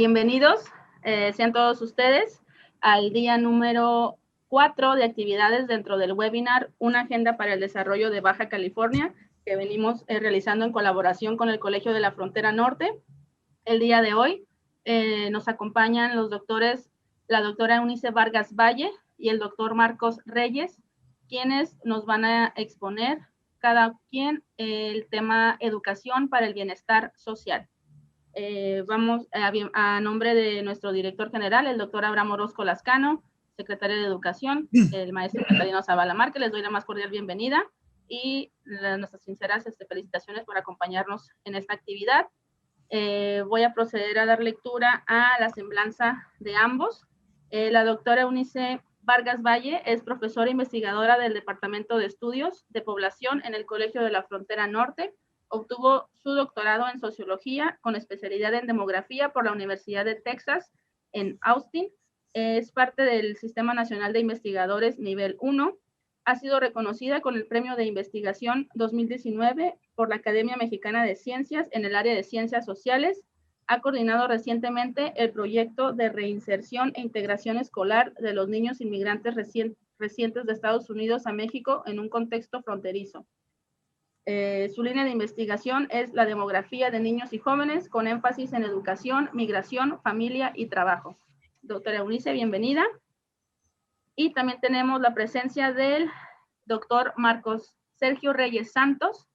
Bienvenidos, sean todos ustedes al día número 4 de actividades dentro del webinar Una Agenda para el Desarrollo de Baja California, que venimos realizando en colaboración con el Colegio de la Frontera Norte. El día de hoy nos acompañan los doctores, la doctora Eunice Vargas Valle y el doctor Marcos Reyes, quienes nos van a exponer cada quien el tema educación para el bienestar social. Vamos a nombre de nuestro director general, el doctor Abraham Orozco Lascano, secretario de Educación, el maestro Catalino Zavala Márquez, les doy la más cordial bienvenida y nuestras sinceras felicitaciones por acompañarnos en esta actividad. Voy a proceder a dar lectura a la semblanza de ambos. La doctora Eunice Vargas Valle es profesora investigadora del Departamento de Estudios de Población en el Colegio de la Frontera Norte. Obtuvo su doctorado en Sociología con especialidad en Demografía por la Universidad de Texas en Austin. Es parte del Sistema Nacional de Investigadores Nivel 1. Ha sido reconocida con el Premio de Investigación 2019 por la Academia Mexicana de Ciencias en el área de Ciencias Sociales. Ha coordinado recientemente el proyecto de reinserción e integración escolar de los niños inmigrantes recientes de Estados Unidos a México en un contexto fronterizo. Su línea de investigación es la demografía de niños y jóvenes con énfasis en educación, migración, familia y trabajo. Doctora Eunice, bienvenida. Y también tenemos la presencia del doctor Marcos Sergio Reyes Santos,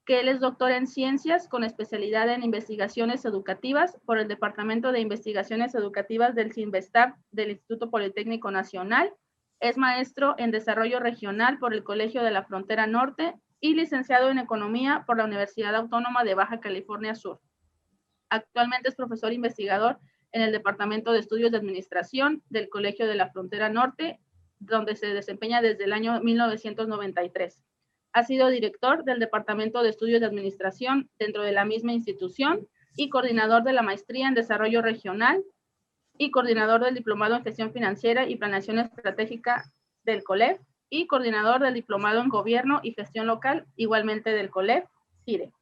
que él es doctor en ciencias con especialidad en investigaciones educativas por el Departamento de Investigaciones Educativas del CINVESTAB del Instituto Politécnico Nacional. Es maestro en desarrollo regional por el Colegio de la Frontera Norte y licenciado en Economía por la Universidad Autónoma de Baja California Sur. Actualmente es profesor investigador en el Departamento de Estudios de Administración del Colegio de la Frontera Norte, donde se desempeña desde el año 1993. Ha sido director del Departamento de Estudios de Administración dentro de la misma institución y coordinador de la Maestría en Desarrollo Regional y coordinador del Diplomado en Gestión Financiera y Planeación Estratégica del COLEF y coordinador del Diplomado en Gobierno y Gestión Local, igualmente del COLEF, CIRE.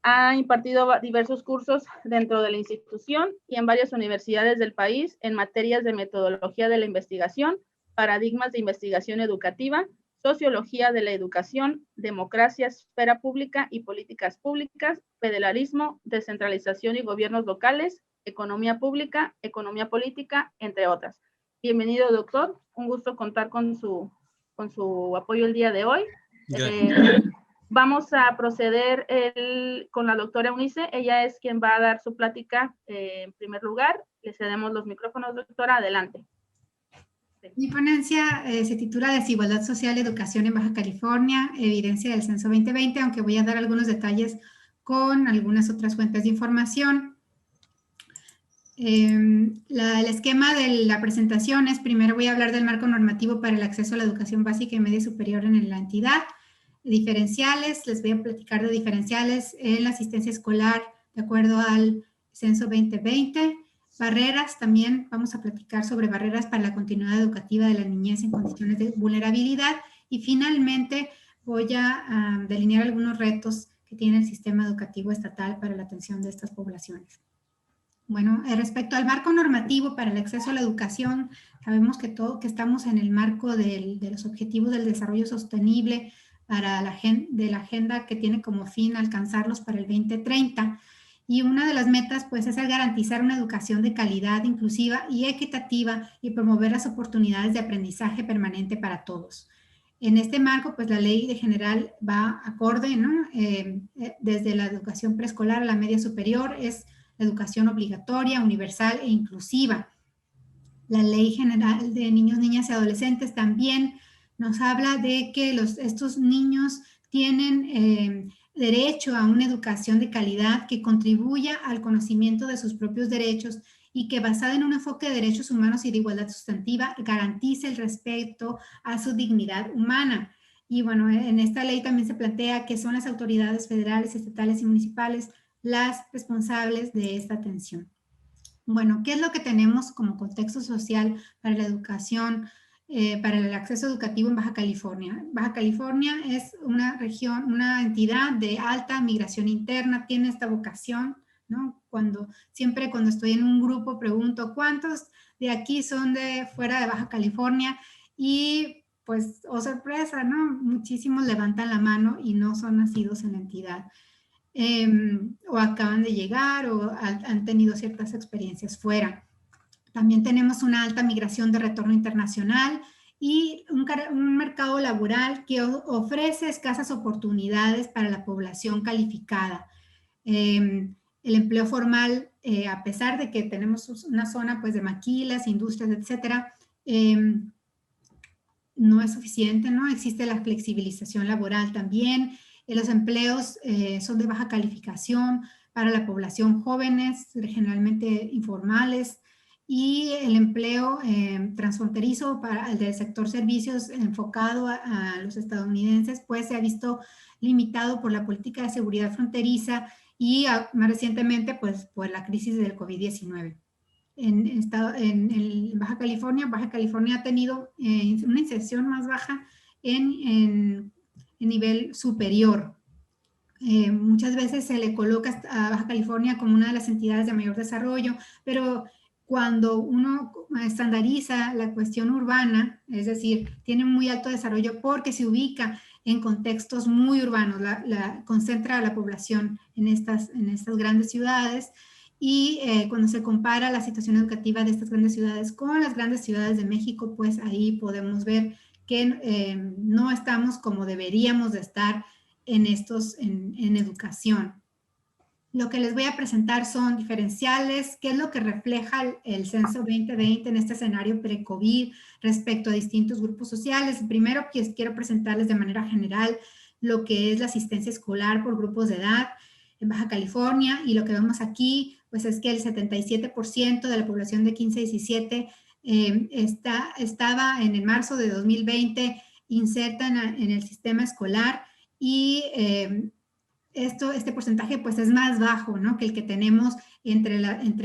Ha impartido diversos cursos dentro de la institución y en varias universidades del país en materias de metodología de la investigación, paradigmas de investigación educativa, sociología de la educación, democracia, esfera pública y políticas públicas, federalismo, descentralización y gobiernos locales, economía pública, economía política, entre otras. Bienvenido, doctor. Un gusto contar con su apoyo el día de hoy. Vamos a proceder con la doctora Eunice. Ella es quien va a dar su plática en primer lugar. Le cedemos los micrófonos, doctora. Adelante. Mi ponencia se titula Desigualdad Social y Educación en Baja California, evidencia del censo 2020, aunque voy a dar algunos detalles con algunas otras fuentes de información. El esquema de la presentación es, primero voy a hablar del marco normativo para el acceso a la educación básica y media superior en la entidad, diferenciales, les voy a platicar de diferenciales en la asistencia escolar de acuerdo al censo 2020, barreras, también vamos a platicar sobre barreras para la continuidad educativa de la niñez en condiciones de vulnerabilidad y finalmente voy a delinear algunos retos que tiene el sistema educativo estatal para la atención de estas poblaciones. Bueno, respecto al marco normativo para el acceso a la educación, sabemos que estamos en el marco de los objetivos del desarrollo sostenible para la agenda que tiene como fin alcanzarlos para el 2030. Y una de las metas, pues, es el garantizar una educación de calidad, inclusiva y equitativa y promover las oportunidades de aprendizaje permanente para todos. En este marco, pues, la ley general va acorde, ¿no? Desde la educación preescolar a la media superior es la educación obligatoria, universal e inclusiva. La ley general de niños, niñas y adolescentes también nos habla de que estos niños tienen derecho a una educación de calidad que contribuya al conocimiento de sus propios derechos y que basada en un enfoque de derechos humanos y de igualdad sustantiva garantice el respeto a su dignidad humana. Y bueno, en esta ley también se plantea que son las autoridades federales, estatales y municipales las responsables de esta atención. Bueno, ¿qué es lo que tenemos como contexto social para la educación, para el acceso educativo en Baja California? Baja California es una región, una entidad de alta migración interna, tiene esta vocación, ¿no? Siempre cuando estoy en un grupo pregunto, ¿cuántos de aquí son de fuera de Baja California? Y pues, oh sorpresa, ¿no? Muchísimos levantan la mano y no son nacidos en la entidad. O acaban de llegar o han tenido ciertas experiencias fuera. También tenemos una alta migración de retorno internacional y un mercado laboral que ofrece escasas oportunidades para la población calificada. El empleo formal, a pesar de que tenemos una zona pues de maquilas, industrias, etcétera, no es suficiente, ¿no? Existe la flexibilización laboral también. Los empleos son de baja calificación para la población jóvenes, generalmente informales, y el empleo transfronterizo para el del sector servicios enfocado a los estadounidenses, pues se ha visto limitado por la política de seguridad fronteriza y más recientemente, pues por la crisis del COVID-19. En Baja California ha tenido una inserción más baja en nivel superior. Muchas veces se le coloca a Baja California como una de las entidades de mayor desarrollo, pero cuando uno estandariza la cuestión urbana, es decir, tiene muy alto desarrollo porque se ubica en contextos muy urbanos, concentra a la población en estas grandes ciudades, y cuando se compara la situación educativa de estas grandes ciudades con las grandes ciudades de México, pues ahí podemos ver que no estamos como deberíamos de estar en educación. Lo que les voy a presentar son diferenciales, qué es lo que refleja el censo 2020 en este escenario pre-COVID respecto a distintos grupos sociales. Primero, pues, quiero presentarles de manera general lo que es la asistencia escolar por grupos de edad en Baja California, y lo que vemos aquí pues es que el 77% de la población de 15 a 17 estaba en el marzo de 2020 inserta en el sistema escolar, y este porcentaje pues es más bajo, ¿no?, que el que tenemos entre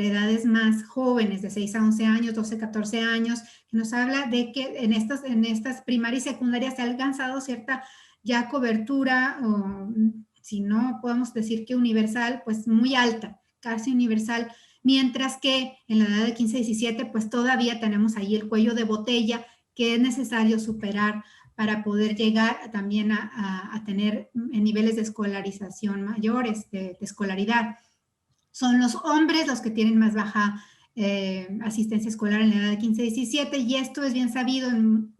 edades más jóvenes, de 6 a 11 años, 12 a 14 años, que nos habla de que en estas primarias y secundarias se ha alcanzado cierta ya cobertura, o si no podemos decir que universal, pues muy alta, casi universal, mientras que en la edad de 15 a 17 pues todavía tenemos ahí el cuello de botella que es necesario superar para poder llegar también a tener niveles de escolarización mayores, de escolaridad. Son los hombres los que tienen más baja asistencia escolar en la edad de 15 a 17, y esto es bien sabido en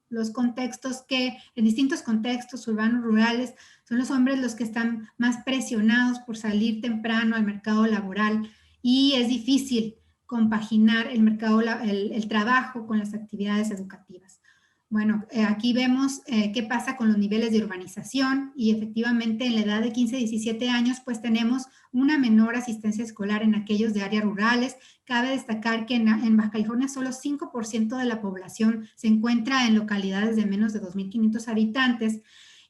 los contextos en distintos contextos urbanos, rurales, son los hombres los que están más presionados por salir temprano al mercado laboral, y es difícil compaginar el trabajo con las actividades educativas. Bueno, aquí vemos qué pasa con los niveles de urbanización, y efectivamente en la edad de 15 a 17 años pues tenemos una menor asistencia escolar en aquellos de áreas rurales. Cabe destacar que en Baja California solo 5% de la población se encuentra en localidades de menos de 2,500 habitantes,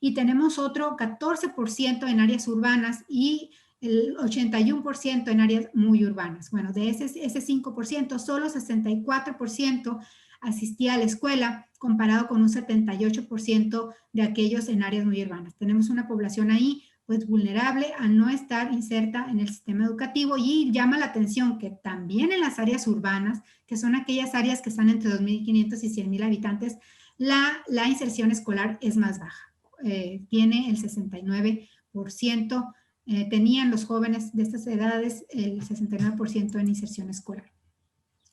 y tenemos otro 14% en áreas urbanas y el 81% en áreas muy urbanas. Bueno, de ese 5%, solo 64% asistía a la escuela, comparado con un 78% de aquellos en áreas muy urbanas. Tenemos una población ahí pues vulnerable a no estar inserta en el sistema educativo, y llama la atención que también en las áreas urbanas, que son aquellas áreas que están entre 2,500 y 100,000 habitantes, la inserción escolar es más baja. Tiene el 69%, tenían los jóvenes de estas edades el 69% en inserción escolar.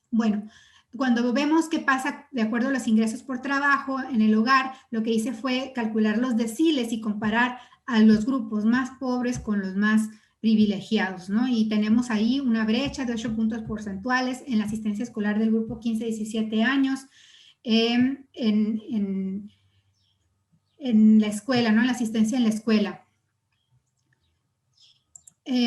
Bueno, cuando vemos qué pasa de acuerdo a los ingresos por trabajo en el hogar, lo que hice fue calcular los deciles y comparar a los grupos más pobres con los más privilegiados, ¿no? Y tenemos ahí una brecha de 8 puntos porcentuales en la asistencia escolar del grupo 15 a 17 años en la escuela, ¿no? En la asistencia en la escuela.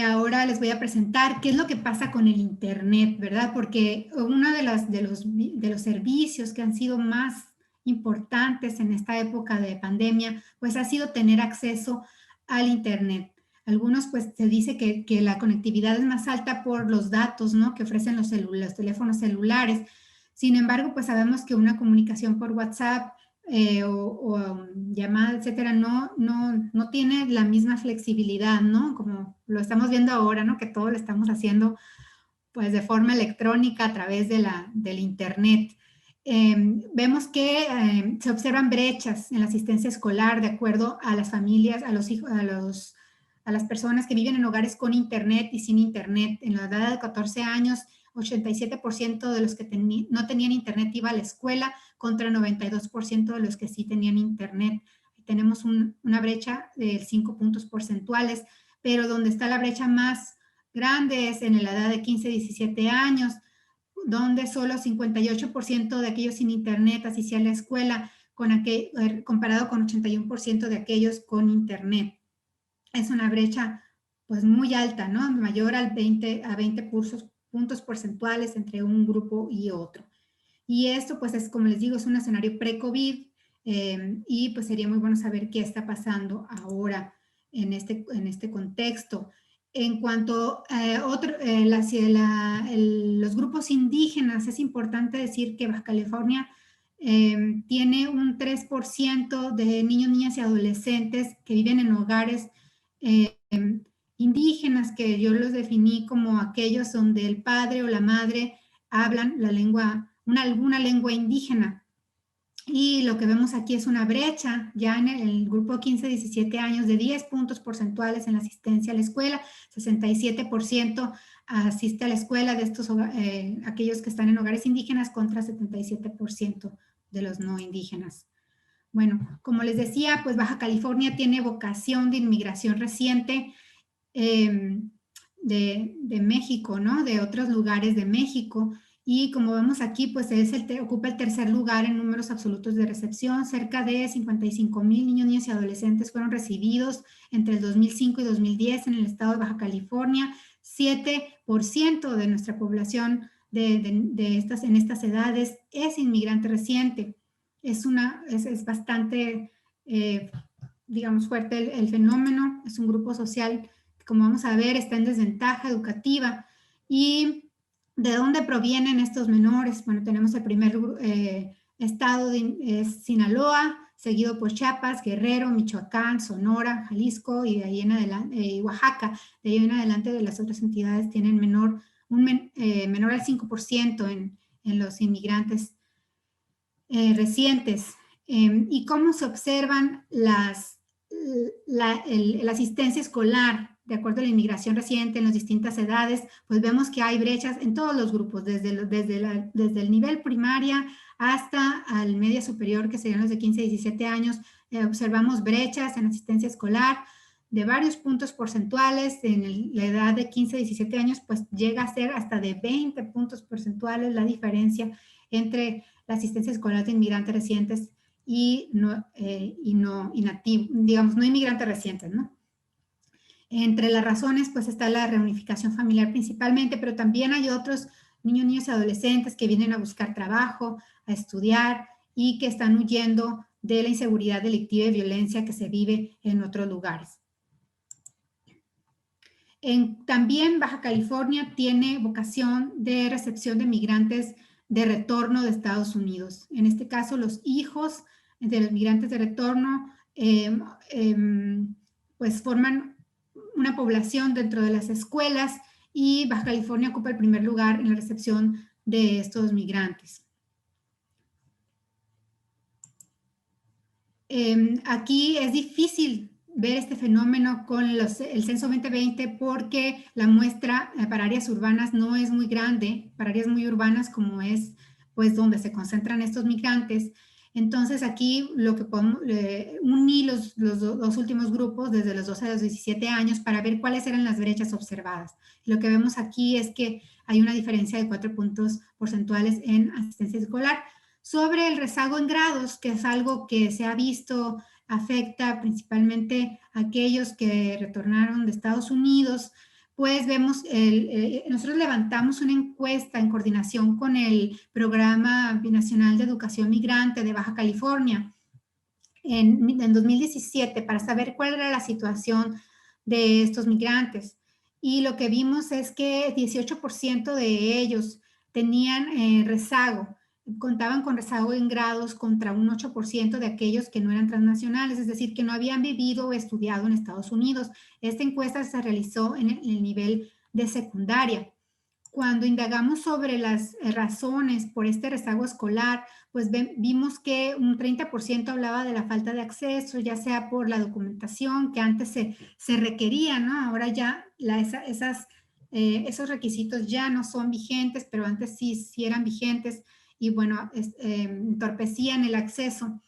Ahora les voy a presentar qué es lo que pasa con el Internet, ¿verdad? Porque uno de los servicios que han sido más importantes en esta época de pandemia, pues ha sido tener acceso al Internet. Algunos, pues se dice que la conectividad es más alta por los datos, ¿no?, que ofrecen los teléfonos celulares. Sin embargo, pues sabemos que una comunicación por WhatsApp llamada, etcétera, no tiene la misma flexibilidad, ¿no? Como lo estamos viendo ahora, ¿no? Que todo lo estamos haciendo pues de forma electrónica a través del internet. Vemos que se observan brechas en la asistencia escolar de acuerdo a las familias, a los hijos, a las personas que viven en hogares con internet y sin internet. En la edad de 14 años, 87% de los que no tenían internet iba a la escuela contra 92% de los que sí tenían internet. Tenemos una brecha de 5 puntos porcentuales, pero donde está la brecha más grande es en la edad de 15 a 17 años, donde solo 58% de aquellos sin internet asistían a la escuela, comparado con 81% de aquellos con internet. Es una brecha pues muy alta, ¿no? Mayor a 20 puntos porcentuales entre un grupo y otro. Y esto pues es, como les digo, es un escenario pre-COVID y pues sería muy bueno saber qué está pasando ahora en este contexto. En cuanto a los grupos indígenas, es importante decir que Baja California tiene un 3% de niños, niñas y adolescentes que viven en hogares indígenas, que yo los definí como aquellos donde el padre o la madre hablan alguna lengua indígena. Y lo que vemos aquí es una brecha ya en el grupo 15-17 años de 10 puntos porcentuales en la asistencia a la escuela, 67% asiste a la escuela de aquellos que están en hogares indígenas contra 77% de los no indígenas. Bueno, como les decía, pues Baja California tiene vocación de inmigración reciente de México, ¿no? De otros lugares de México. Y como vemos aquí, pues ocupa el tercer lugar en números absolutos de recepción. Cerca de 55,000 niños, niñas y adolescentes fueron recibidos entre el 2005 y 2010 en el estado de Baja California. 7% de nuestra población en estas edades es inmigrante reciente. Es bastante, digamos, fuerte el fenómeno. Es un grupo social que, como vamos a ver, está en desventaja educativa. ¿Y de dónde provienen estos menores? Bueno, tenemos el primer estado es Sinaloa, seguido por Chiapas, Guerrero, Michoacán, Sonora, Jalisco y de ahí en adelante, Oaxaca. De ahí en adelante de las otras entidades tienen menor al 5% en los inmigrantes recientes. ¿Y cómo se observan la asistencia escolar de acuerdo a la inmigración reciente en las distintas edades? Pues vemos que hay brechas en todos los grupos, desde el nivel primaria hasta al media superior, que serían los de 15 a 17 años. Observamos brechas en asistencia escolar de varios puntos porcentuales. En la edad de 15 a 17 años, pues llega a ser hasta de 20 puntos porcentuales la diferencia entre la asistencia escolar de inmigrantes recientes y no nativos, digamos, no inmigrantes recientes, ¿no? Entre las razones, pues está la reunificación familiar principalmente, pero también hay otros niños, niñas y adolescentes que vienen a buscar trabajo, a estudiar y que están huyendo de la inseguridad delictiva y violencia que se vive en otros lugares. También Baja California tiene vocación de recepción de migrantes de retorno de Estados Unidos. En este caso, los hijos de los migrantes de retorno pues forman una población dentro de las escuelas y Baja California ocupa el primer lugar en la recepción de estos migrantes. Aquí es difícil ver este fenómeno con el censo 2020 porque la muestra para áreas urbanas no es muy grande, para áreas muy urbanas como es pues donde se concentran estos migrantes. Entonces aquí lo que podemos unir los dos últimos grupos desde los 12 a los 17 años para ver cuáles eran las brechas observadas. Lo que vemos aquí es que hay una diferencia de 4 puntos porcentuales en asistencia escolar. Sobre el rezago en grados, que es algo que se ha visto afecta principalmente a aquellos que retornaron de Estados Unidos, pues vemos, nosotros levantamos una encuesta en coordinación con el Programa Binacional de Educación Migrante de Baja California en 2017 para saber cuál era la situación de estos migrantes. Y lo que vimos es que 18% de ellos tenían rezago contaban con rezago en grados contra un 8% de aquellos que no eran transnacionales, es decir, que no habían vivido o estudiado en Estados Unidos. Esta encuesta se realizó en el nivel de secundaria. Cuando indagamos sobre las razones por este rezago escolar, pues vimos que un 30% hablaba de la falta de acceso, ya sea por la documentación que antes se requería, ¿no? Ahora ya esos requisitos ya no son vigentes, pero antes sí eran vigentes y bueno, entorpecían el acceso.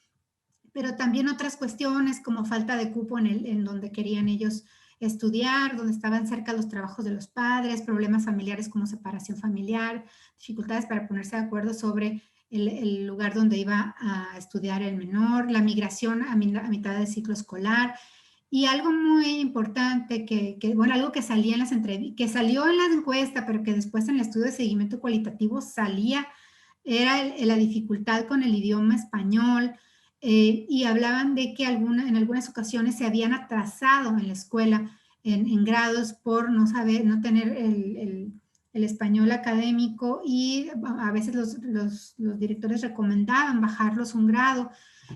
Pero también otras cuestiones como falta de cupo en donde querían ellos estudiar, donde estaban cerca los trabajos de los padres, problemas familiares como separación familiar, dificultades para ponerse de acuerdo sobre el lugar donde iba a estudiar el menor, la migración a mitad del ciclo escolar. Y algo muy importante bueno, algo que salía en las que salió en la encuesta, pero que después en el estudio de seguimiento cualitativo salía, era la dificultad con el idioma español, y hablaban de que en algunas ocasiones se habían atrasado en la escuela en grados por no saber, no tener el español académico, y a veces los directores recomendaban bajarlos un grado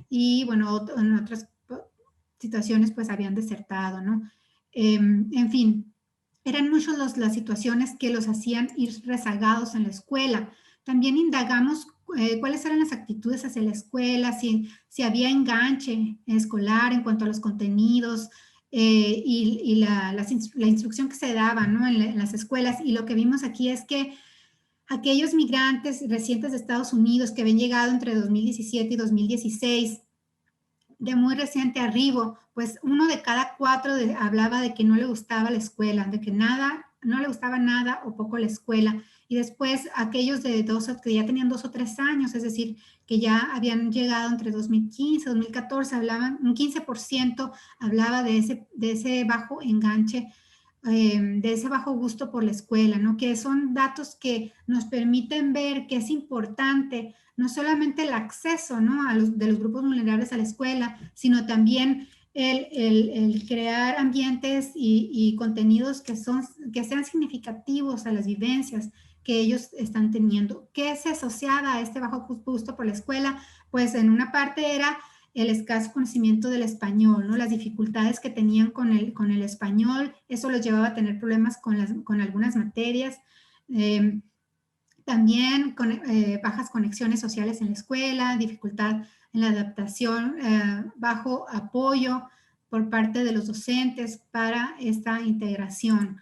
y bueno, en otras situaciones pues habían desertado, ¿no? En fin, eran muchas las situaciones que los hacían ir rezagados en la escuela. También indagamos cuáles eran las actitudes hacia la escuela, si había enganche escolar en cuanto a los contenidos, y la instrucción que se daba, ¿no? En las escuelas. Y lo que vimos aquí es que aquellos migrantes recientes de Estados Unidos que habían llegado entre 2017 y 2016, de muy reciente arribo, pues 1 de cada 4 hablaba de que no le gustaba la escuela, de que no le gustaba nada o poco la escuela. Y después aquellos que ya tenían 2 o 3 años, es decir, que ya habían llegado entre 2015 y 2014, un 15% hablaba de ese bajo enganche, de ese bajo gusto por la escuela, ¿no? Que son datos que nos permiten ver que es importante no solamente el acceso, ¿no? de los grupos vulnerables a la escuela, sino también el crear ambientes y contenidos que sean significativos a las vivencias que ellos están teniendo. ¿Qué se asociaba a este bajo gusto por la escuela? Pues en una parte era el escaso conocimiento del español, ¿no? Las dificultades que tenían con el español, eso los llevaba a tener problemas con algunas materias. También bajas conexiones sociales en la escuela, dificultad en la adaptación, bajo apoyo por parte de los docentes para esta integración.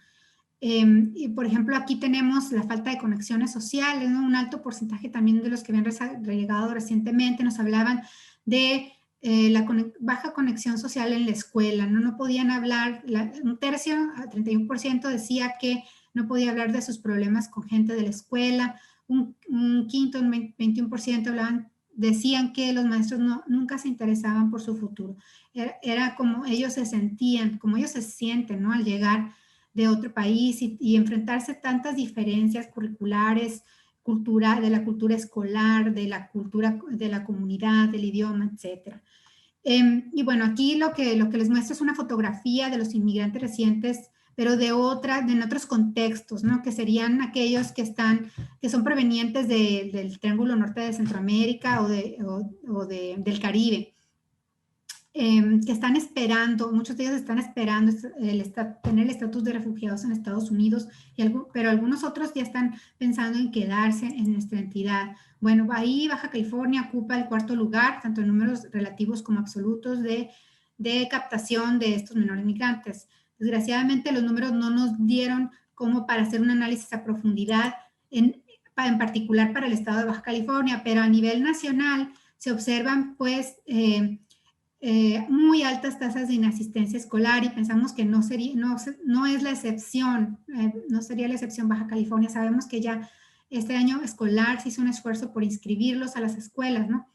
Y por ejemplo, aquí tenemos la falta de conexiones sociales, ¿no? Un alto porcentaje también de los que habían llegado recientemente nos hablaban de la baja conexión social en la escuela, ¿no? No podían hablar, un tercio, 31% decía que no podía hablar de sus problemas con gente de la escuela, un quinto, un 21% decían que los maestros nunca se interesaban por su futuro. Era como ellos se sentían, como ellos se sienten, ¿no? Al llegar de otro país y enfrentarse a tantas diferencias curriculares, de la cultura escolar, de la cultura de la comunidad, del idioma, etcétera. Y bueno, aquí lo que les muestro es una fotografía de los inmigrantes recientes, pero en otros contextos, ¿no? Que serían aquellos que son provenientes del Triángulo Norte de Centroamérica o del Caribe, que están esperando, muchos de ellos están esperando tener el estatus de refugiados en Estados Unidos, pero algunos otros ya están pensando en quedarse en nuestra entidad. Bueno, ahí Baja California ocupa el 4º lugar, tanto en números relativos como absolutos de captación de estos menores migrantes. Desgraciadamente los números no nos dieron como para hacer un análisis a profundidad, en particular para el estado de Baja California, pero a nivel nacional se observan pues muy altas tasas de inasistencia escolar, y pensamos que no es la excepción, no sería la excepción Baja California. Sabemos que ya este año escolar se hizo un esfuerzo por inscribirlos a las escuelas, ¿no?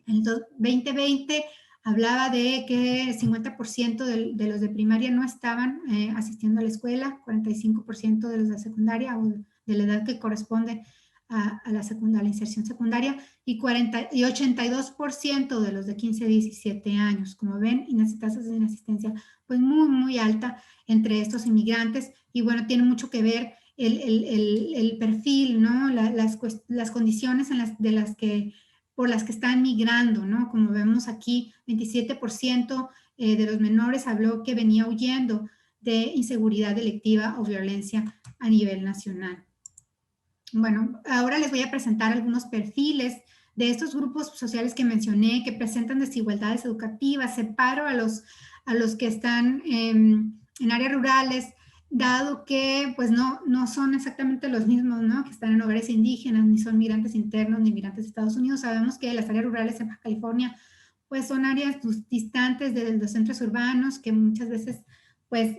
En 2020 hablaba de que el 50% de los de primaria no estaban asistiendo a la escuela, 45% de los de secundaria o de la edad que corresponde a la inserción secundaria, y 82% de los de 15 a 17 años. Como ven, tasas de inasistencia pues muy, muy alta entre estos inmigrantes, y bueno, tiene mucho que ver el perfil, ¿no? Las condiciones por las que están migrando, ¿no? Como vemos aquí, 27% de los menores habló que venía huyendo de inseguridad delictiva o violencia a nivel nacional. Bueno, ahora les voy a presentar algunos perfiles de estos grupos sociales que mencioné, que presentan desigualdades educativas. Separo a los que están en áreas rurales, dado que pues no son exactamente los mismos, ¿no? Que están en hogares indígenas, ni son migrantes internos, ni migrantes de Estados Unidos. Sabemos que las áreas rurales en Baja California pues son áreas distantes de los centros urbanos, que muchas veces pues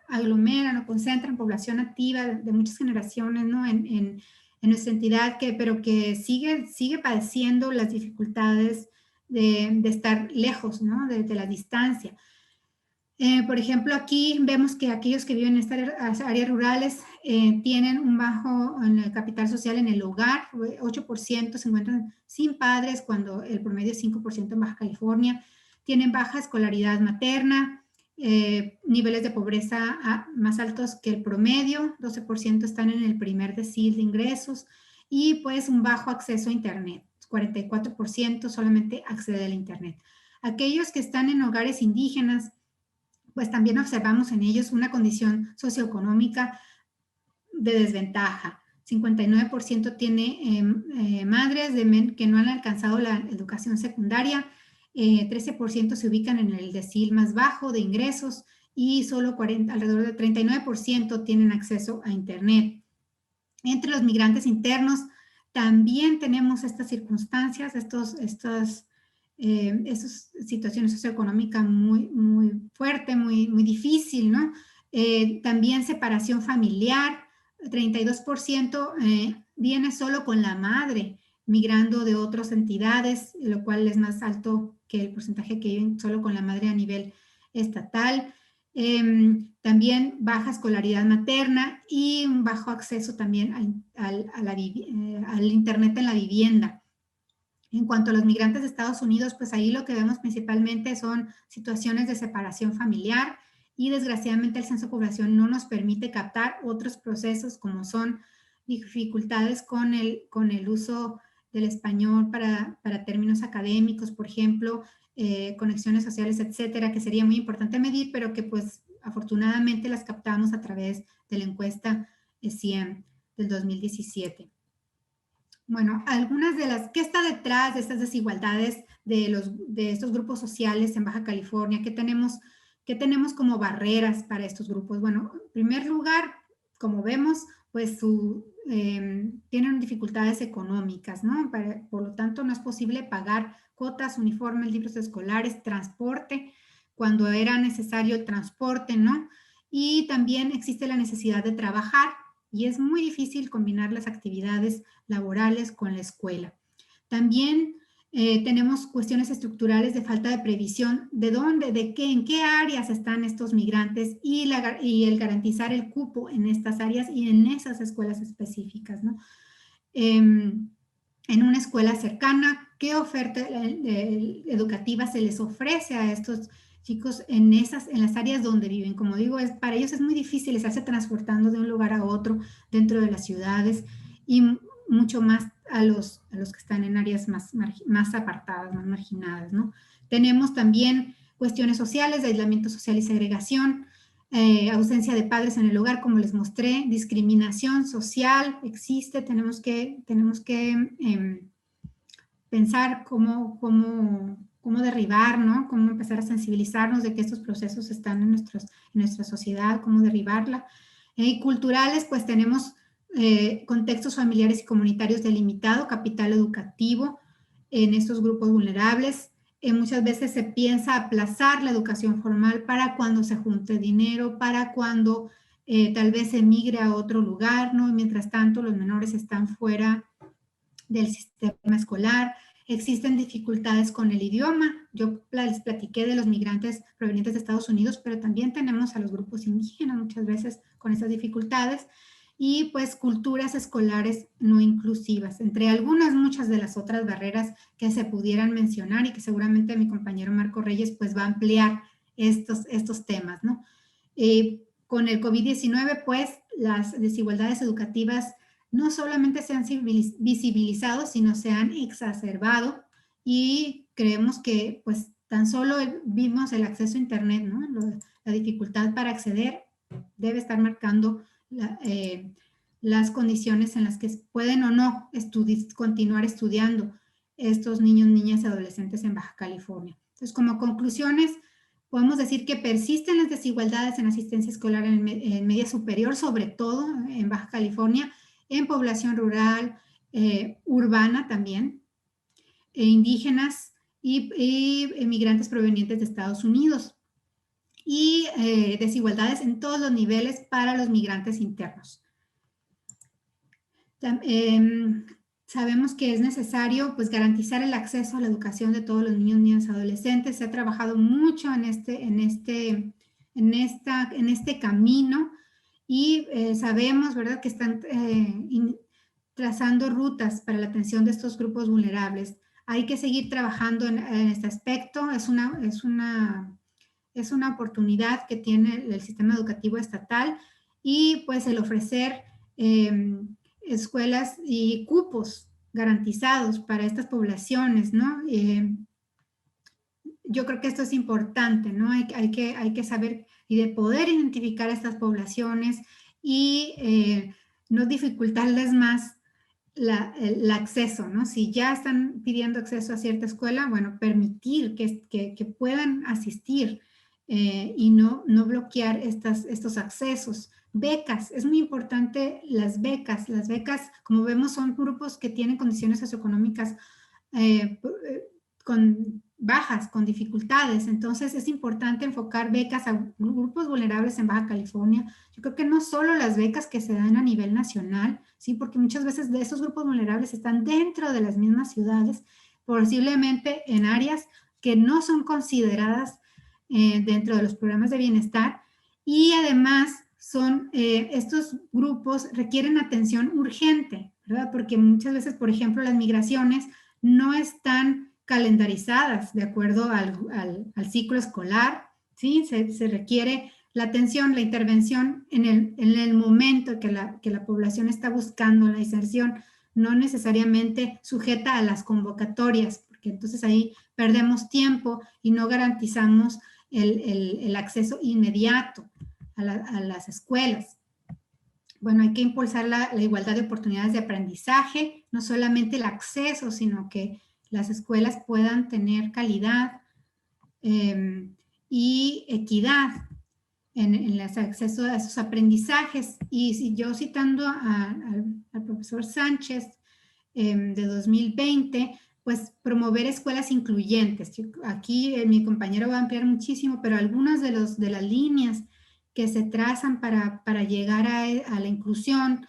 aglomeran o concentran población activa de muchas generaciones, ¿no? En nuestra entidad, pero que sigue padeciendo las dificultades de estar lejos, ¿no? De la distancia. Por ejemplo, aquí vemos que aquellos que viven en estas áreas rurales tienen un bajo en el capital social en el hogar, 8% se encuentran sin padres, cuando el promedio es 5% en Baja California. Tienen baja escolaridad materna, niveles de pobreza más altos que el promedio, 12% están en el primer decil de ingresos, y pues un bajo acceso a Internet, 44% solamente accede al Internet. Aquellos que están en hogares indígenas, pues también observamos en ellos una condición socioeconómica de desventaja. 59% tiene madres que no han alcanzado la educación secundaria, 13% se ubican en el decil más bajo de ingresos, y solo alrededor del 39% tienen acceso a Internet. Entre los migrantes internos también tenemos estas circunstancias, estas situaciones socioeconómicas muy fuerte, muy difícil, ¿no? También separación familiar, 32% viene solo con la madre, migrando de otras entidades, lo cual es más alto que el porcentaje que viven solo con la madre a nivel estatal. También baja escolaridad materna y un bajo acceso también al Internet en la vivienda. En cuanto a los migrantes de Estados Unidos, pues ahí lo que vemos principalmente son situaciones de separación familiar, y desgraciadamente el censo de población no nos permite captar otros procesos como son dificultades con el uso del español para términos académicos, por ejemplo, conexiones sociales, etcétera, que sería muy importante medir, pero que pues afortunadamente las captamos a través de la encuesta CIEM del 2017. Bueno, algunas de las, ¿qué está detrás de estas desigualdades de estos grupos sociales en Baja California? ¿Qué tenemos como barreras para estos grupos? Bueno, en primer lugar, como vemos, pues tienen dificultades económicas, ¿no? Por lo tanto, no es posible pagar cuotas, uniformes, libros escolares, transporte, cuando era necesario el transporte, ¿no? Y también existe la necesidad de trabajar, y es muy difícil combinar las actividades laborales con la escuela. También tenemos cuestiones estructurales de falta de previsión de dónde, en qué áreas están estos migrantes, y el garantizar el cupo en estas áreas y en esas escuelas específicas, ¿no? En una escuela cercana, ¿qué oferta educativa se les ofrece a estos chicos en las áreas donde viven? Como digo, para ellos es muy difícil, les hace transportando de un lugar a otro dentro de las ciudades, y mucho más a los que están en áreas más apartadas, más marginadas, ¿no? Tenemos también cuestiones sociales de aislamiento social y segregación, ausencia de padres en el hogar, como les mostré, discriminación social existe. Tenemos que pensar cómo derribar, ¿no? Cómo empezar a sensibilizarnos de que estos procesos están en nuestra sociedad, cómo derribarla. Culturales, pues tenemos contextos familiares y comunitarios delimitado, capital educativo en estos grupos vulnerables. Muchas veces se piensa aplazar la educación formal para cuando se junte dinero, para cuando tal vez se migre a otro lugar, ¿no? Y mientras tanto, los menores están fuera del sistema escolar. Existen dificultades con el idioma. Yo les platiqué de los migrantes provenientes de Estados Unidos, pero también tenemos a los grupos indígenas muchas veces con esas dificultades, y pues culturas escolares no inclusivas, entre muchas de las otras barreras que se pudieran mencionar, y que seguramente mi compañero Marco Reyes pues va a ampliar estos temas, ¿no? Con el COVID-19, pues las desigualdades educativas no solamente se han visibilizado, sino se han exacerbado, y creemos que pues tan solo vimos el acceso a Internet, ¿no? La dificultad para acceder debe estar marcando las condiciones en las que pueden o no continuar estudiando estos niños, niñas y adolescentes en Baja California. Entonces, como conclusiones, podemos decir que persisten las desigualdades en asistencia escolar en media superior, sobre todo en Baja California, en población rural, urbana también, indígenas y emigrantes provenientes de Estados Unidos, y desigualdades en todos los niveles para los migrantes internos. Sabemos que es necesario pues garantizar el acceso a la educación de todos los niños, niñas y adolescentes. Se ha trabajado mucho en este camino, y sabemos, ¿verdad?, que están trazando rutas para la atención de estos grupos vulnerables. Hay que seguir trabajando en este aspecto. Es una oportunidad que tiene el sistema educativo estatal, y pues el ofrecer escuelas y cupos garantizados para estas poblaciones, ¿no? Yo creo que esto es importante, ¿no? Hay que saber y de poder identificar a estas poblaciones, y no dificultarles más el acceso, ¿no? Si ya están pidiendo acceso a cierta escuela, bueno, permitir que puedan asistir, y no bloquear estos accesos. Becas, es muy importante las becas. Las becas, como vemos, son grupos que tienen condiciones socioeconómicas bajas, con dificultades. Entonces es importante enfocar becas a grupos vulnerables en Baja California. Yo creo que no solo las becas que se dan a nivel nacional, ¿sí? Porque muchas veces de esos grupos vulnerables están dentro de las mismas ciudades, posiblemente en áreas que no son consideradas dentro de los programas de bienestar, y además estos grupos requieren atención urgente, ¿verdad? Porque muchas veces, por ejemplo, las migraciones no están calendarizadas de acuerdo al ciclo escolar, ¿sí? Se requiere la atención, la intervención en el momento que la población está buscando la inserción, no necesariamente sujeta a las convocatorias, porque entonces ahí perdemos tiempo y no garantizamos el acceso inmediato a las escuelas. Bueno, hay que impulsar la igualdad de oportunidades de aprendizaje, no solamente el acceso, sino que las escuelas puedan tener calidad y equidad en el acceso a esos aprendizajes. Y yo citando al profesor Sánchez de 2020, pues promover escuelas incluyentes. Aquí mi compañero va a ampliar muchísimo, pero algunas de las líneas que se trazan para llegar a la inclusión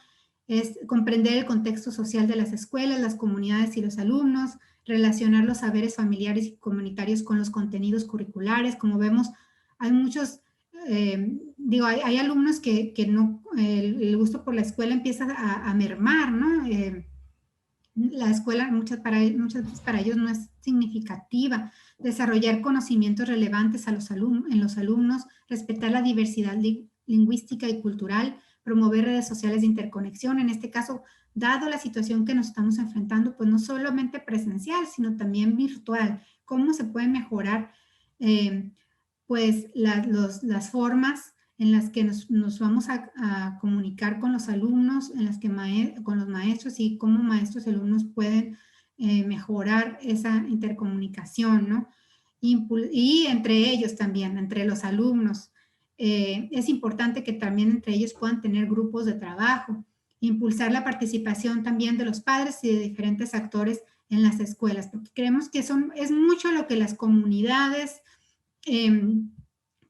es comprender el contexto social de las escuelas, las comunidades y los alumnos, relacionar los saberes familiares y comunitarios con los contenidos curriculares. Como vemos, hay muchos, hay alumnos que no, el gusto por la escuela empieza a mermar, ¿no? La escuela muchas veces para ellos no es significativa. Desarrollar conocimientos relevantes en los alumnos, respetar la diversidad lingüística y cultural, promover redes sociales de interconexión. En este caso, dado la situación que nos estamos enfrentando, pues no solamente presencial, sino también virtual. ¿Cómo se pueden mejorar pues las formas en las que nos vamos a comunicar con los alumnos, en las que con los maestros, y cómo maestros y alumnos pueden mejorar esa intercomunicación, ¿no? Y entre ellos también, entre los alumnos. Es importante que también entre ellos puedan tener grupos de trabajo. Impulsar la participación también de los padres y de diferentes actores en las escuelas, porque creemos que es mucho lo que las comunidades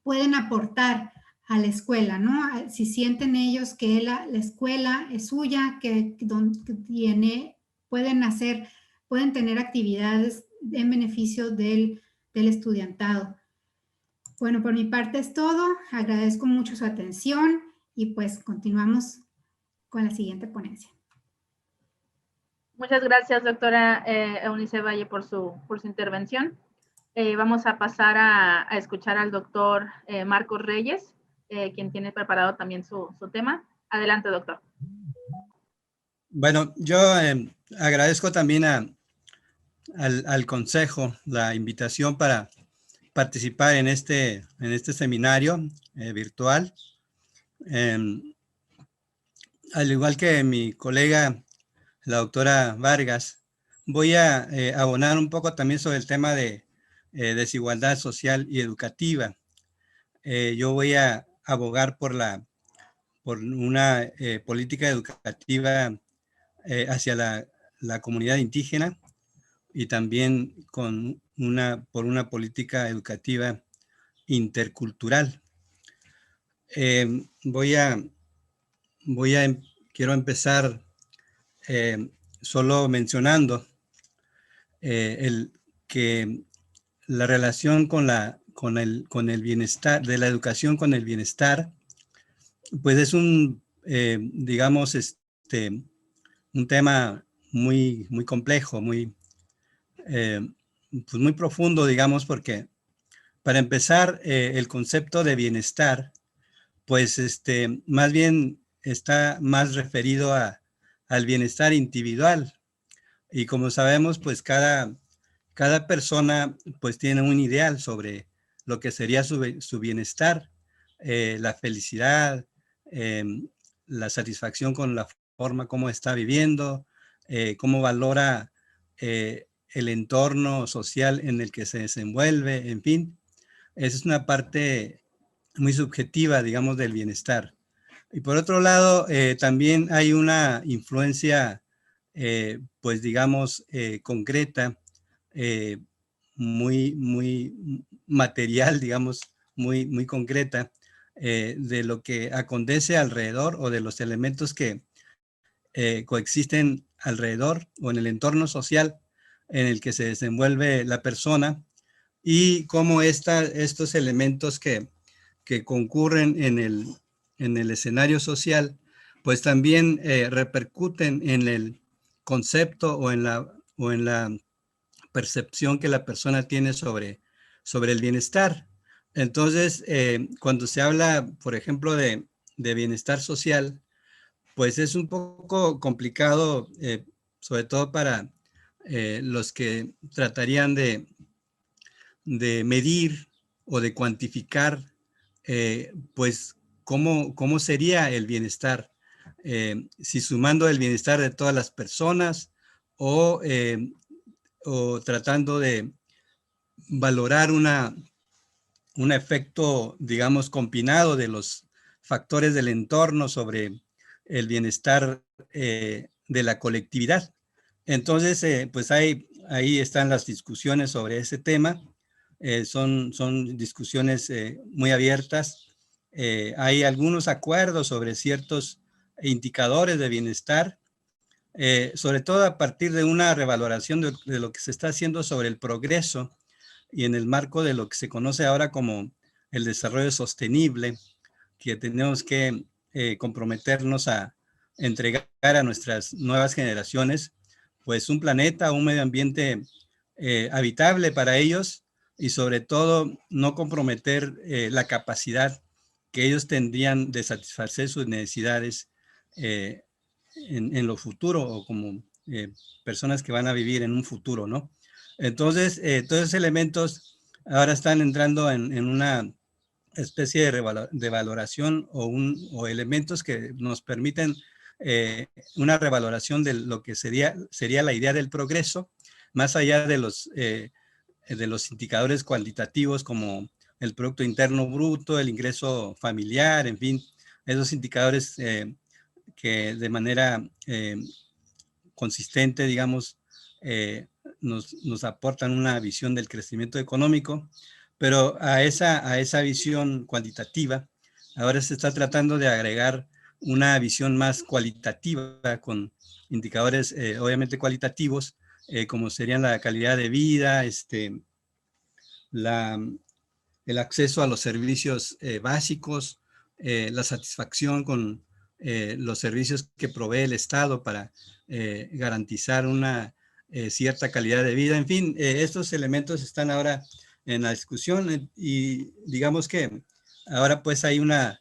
pueden aportar a la escuela, ¿no? Si sienten ellos que la escuela es suya, que pueden tener actividades en beneficio del estudiantado. Bueno, por mi parte es todo. Agradezco mucho su atención y pues continuamos con la siguiente ponencia. Muchas gracias, doctora Eunice Valle, por su intervención. Vamos a pasar a escuchar al doctor Marcos Reyes, quien tiene preparado también su tema. Adelante, doctor. Bueno, yo agradezco también al Consejo la invitación para participar en este seminario virtual. Al igual que mi colega, la doctora Vargas, voy a abonar un poco también sobre el tema de desigualdad social y educativa. Yo voy a abogar por una política educativa hacia la comunidad indígena y también por una política educativa intercultural. Quiero empezar solo mencionando que la relación con el bienestar, de la educación con el bienestar, pues es digamos, un tema muy, muy complejo, pues muy profundo, digamos, porque para empezar, el concepto de bienestar, pues más bien está más referido al bienestar individual. Y como sabemos, pues cada persona pues tiene un ideal sobre lo que sería su bienestar, la felicidad, la satisfacción con la forma como está viviendo, cómo valora el entorno social en el que se desenvuelve, en fin. Esa es una parte muy subjetiva, digamos, del bienestar. Y por otro lado, también hay una influencia, pues digamos, concreta, muy material, digamos, muy concreta, de lo que acontece alrededor o de los elementos que coexisten alrededor o en el entorno social en el que se desenvuelve la persona y cómo estos elementos que concurren en el escenario social, pues también repercuten en el concepto o en la percepción que la persona tiene sobre el bienestar. Entonces, cuando se habla, por ejemplo, de bienestar social, pues es un poco complicado, sobre todo para los que tratarían de medir o de cuantificar, pues, cómo sería el bienestar, si sumando el bienestar de todas las personas o tratando de valorar un efecto, digamos, combinado de los factores del entorno sobre el bienestar de la colectividad. Entonces, pues ahí están las discusiones sobre ese tema. Son discusiones muy abiertas. Hay algunos acuerdos sobre ciertos indicadores de bienestar, sobre todo a partir de una revaloración de lo que se está haciendo sobre el progreso y en el marco de lo que se conoce ahora como el desarrollo sostenible, que tenemos que comprometernos a entregar a nuestras nuevas generaciones, pues un planeta, un medio ambiente habitable para ellos y sobre todo no comprometer la capacidad que ellos tendrían de satisfacer sus necesidades en lo futuro o como personas que van a vivir en un futuro, ¿no? Entonces, todos esos elementos ahora están entrando en una especie de valoración o elementos que nos permiten una revaloración de lo que sería la idea del progreso, más allá de los indicadores cuantitativos como el Producto Interno Bruto, el ingreso familiar, en fin, esos indicadores que de manera consistente, digamos, nos aportan una visión del crecimiento económico, pero a esa visión cuantitativa, ahora se está tratando de agregar una visión más cualitativa con indicadores obviamente cualitativos, como serían la calidad de vida, el acceso a los servicios básicos, la satisfacción con los servicios que provee el Estado para garantizar una cierta calidad de vida. En fin, estos elementos están ahora en la discusión y digamos que ahora pues hay una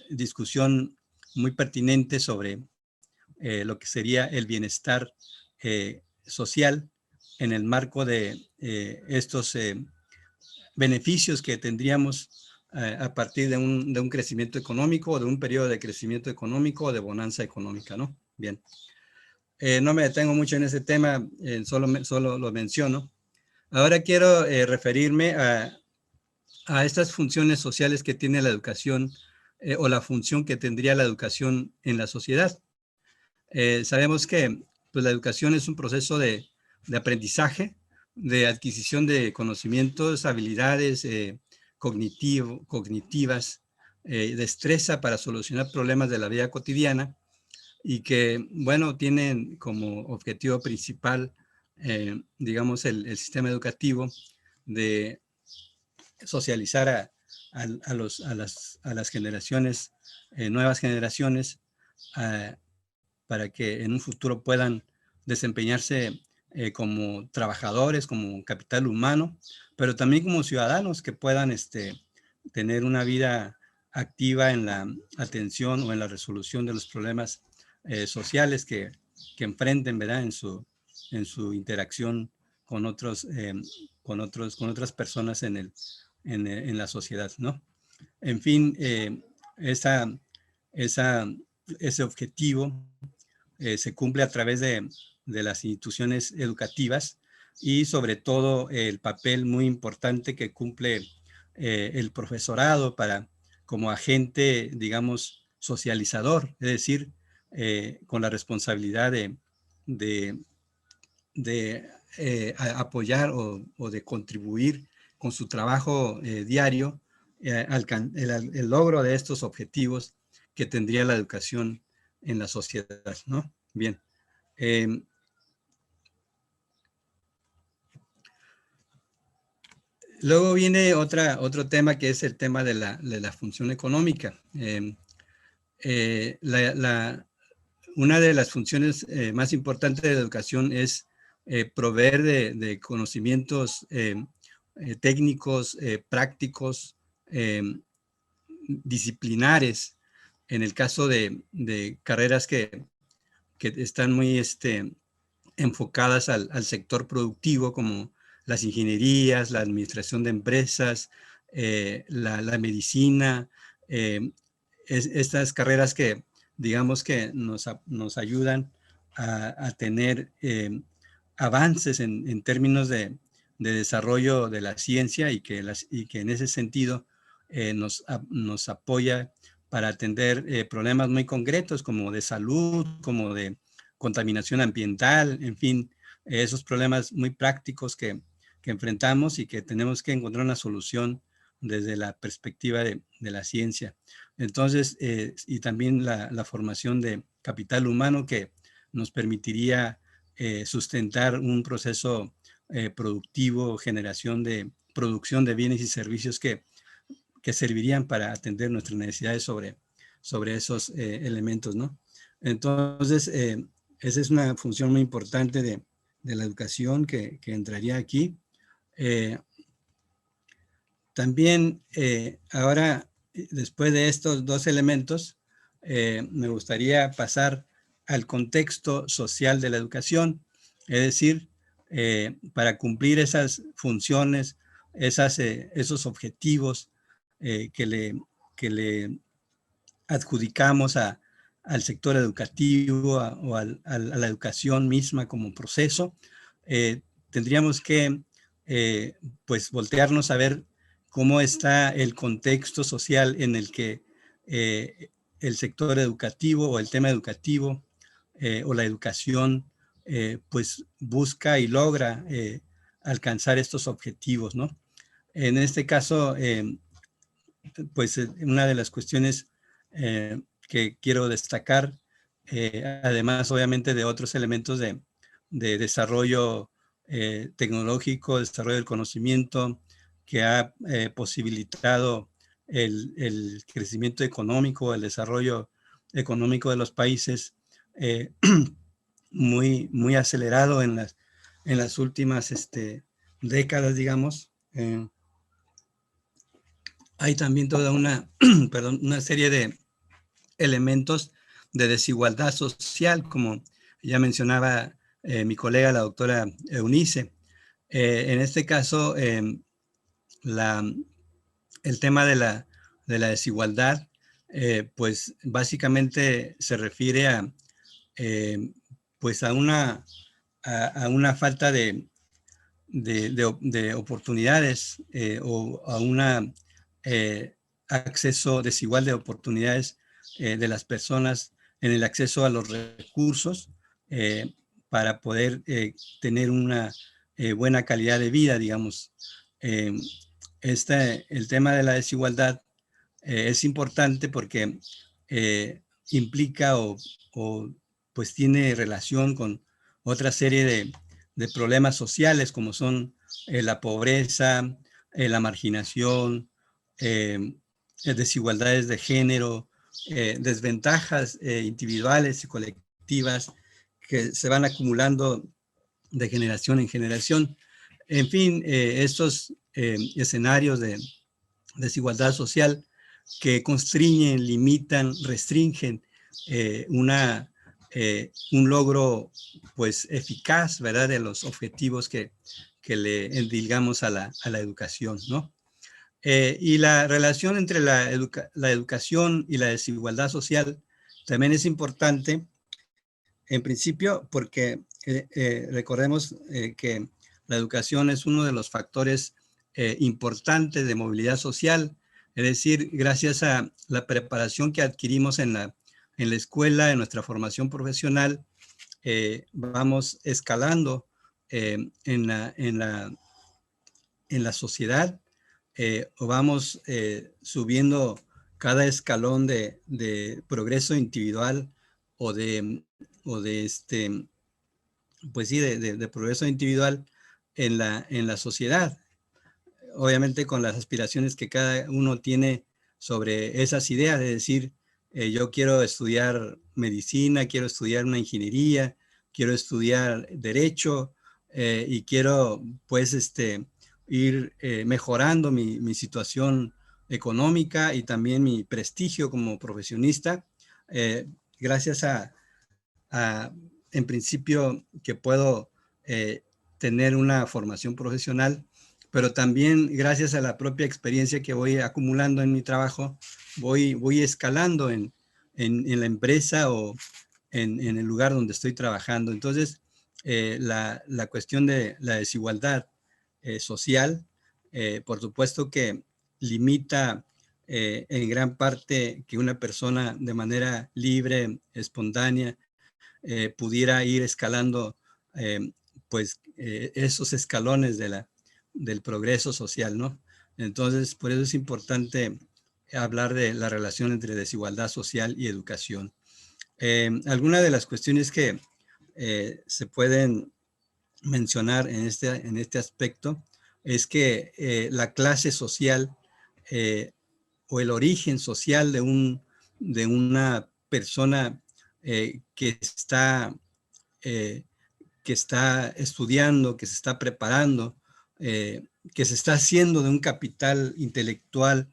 discusión muy pertinente sobre lo que sería el bienestar social en el marco de estos beneficios que tendríamos a partir de un crecimiento económico o de un periodo de crecimiento económico o de bonanza económica, ¿no? Bien. No me detengo mucho en ese tema, solo lo menciono. Ahora quiero referirme a estas funciones sociales que tiene la educación o la función que tendría la educación en la sociedad. Sabemos que pues, la educación es un proceso de aprendizaje, de adquisición de conocimientos, habilidades cognitivas, destreza para solucionar problemas de la vida cotidiana y que, bueno, tienen como objetivo principal, digamos, el sistema educativo de socializar a las generaciones, nuevas generaciones, para que en un futuro puedan desempeñarse como trabajadores, como capital humano, pero también como ciudadanos que puedan tener una vida activa en la atención o en la resolución de los problemas sociales que enfrenten, ¿verdad? En su interacción con otras personas en la sociedad, ¿no? En fin, ese objetivo se cumple a través de las instituciones educativas y sobre todo el papel muy importante que cumple el profesorado como agente, digamos, socializador, es decir, con la responsabilidad de apoyar o de contribuir con su trabajo diario el logro de estos objetivos que tendría la educación en la sociedad, ¿no? Bien. Luego viene otro tema que es el tema de la función económica. Una de las funciones más importantes de la educación es proveer de conocimientos técnicos, prácticos, disciplinares, en el caso de carreras que están muy enfocadas al sector productivo, como las ingenierías, la administración de empresas, la medicina, estas carreras que digamos que nos ayudan a tener avances en términos de desarrollo de la ciencia y que en ese sentido nos apoya para atender problemas muy concretos como de salud, como de contaminación ambiental, en fin, esos problemas muy prácticos que enfrentamos y que tenemos que encontrar una solución desde la perspectiva de la ciencia. Entonces, y también la formación de capital humano que nos permitiría sustentar un proceso productivo, producción de bienes y servicios que servirían para atender nuestras necesidades sobre esos elementos, ¿no? Entonces, esa es una función muy importante de la educación que entraría aquí. También ahora, después de estos dos elementos, me gustaría pasar al contexto social de la educación, es decir, para cumplir esas funciones, esos objetivos que le adjudicamos al sector educativo o a la educación misma como proceso, tendríamos que pues voltearnos a ver cómo está el contexto social en el que el sector educativo o el tema educativo o la educación pues busca y logra alcanzar estos objetivos, ¿no? En este caso, pues una de las cuestiones que quiero destacar, además obviamente de otros elementos de desarrollo tecnológico, desarrollo del conocimiento, que ha posibilitado el crecimiento económico, el desarrollo económico de los países muy acelerado en las últimas décadas, digamos. Hay también toda una serie de elementos de desigualdad social, como ya mencionaba mi colega, la doctora Eunice. En este caso, el tema de la desigualdad, pues básicamente se refiere a, pues a una falta de oportunidades o a un acceso desigual de oportunidades de las personas en el acceso a los recursos para poder tener una buena calidad de vida, digamos. El tema de la desigualdad es importante porque implica o pues tiene relación con otra serie de problemas sociales como son la pobreza, la marginación, desigualdades de género, desventajas individuales y colectivas que se van acumulando de generación en generación. En fin, estos escenarios de desigualdad social que constriñen, limitan, restringen un logro pues eficaz, ¿verdad?, de los objetivos que le endilgamos a la educación, ¿no? Y la relación entre la educación y la desigualdad social también es importante, en principio, porque recordemos que la educación es uno de los factores importantes de movilidad social, es decir, gracias a la preparación que adquirimos en la escuela, en nuestra formación profesional, vamos escalando en la sociedad o vamos subiendo cada escalón de progreso individual o de pues sí, de progreso individual en la sociedad. Obviamente con las aspiraciones que cada uno tiene sobre esas ideas, de decir, yo quiero estudiar medicina, quiero estudiar una ingeniería, quiero estudiar derecho y quiero pues ir mejorando mi situación económica y también mi prestigio como profesionista, gracias a en principio que puedo tener una formación profesional, pero también gracias a la propia experiencia que voy acumulando en mi trabajo, voy escalando en la empresa o en el lugar donde estoy trabajando. Entonces, la cuestión de la desigualdad social, por supuesto que limita en gran parte que una persona de manera libre, espontánea, pudiera ir escalando pues esos escalones del progreso social, ¿no? Entonces, por eso es importante hablar de la relación entre desigualdad social y educación. Algunas de las cuestiones que se pueden mencionar en este aspecto es que la clase social o el origen social de una persona que está estudiando, que se está preparando, que se está haciendo de un capital intelectual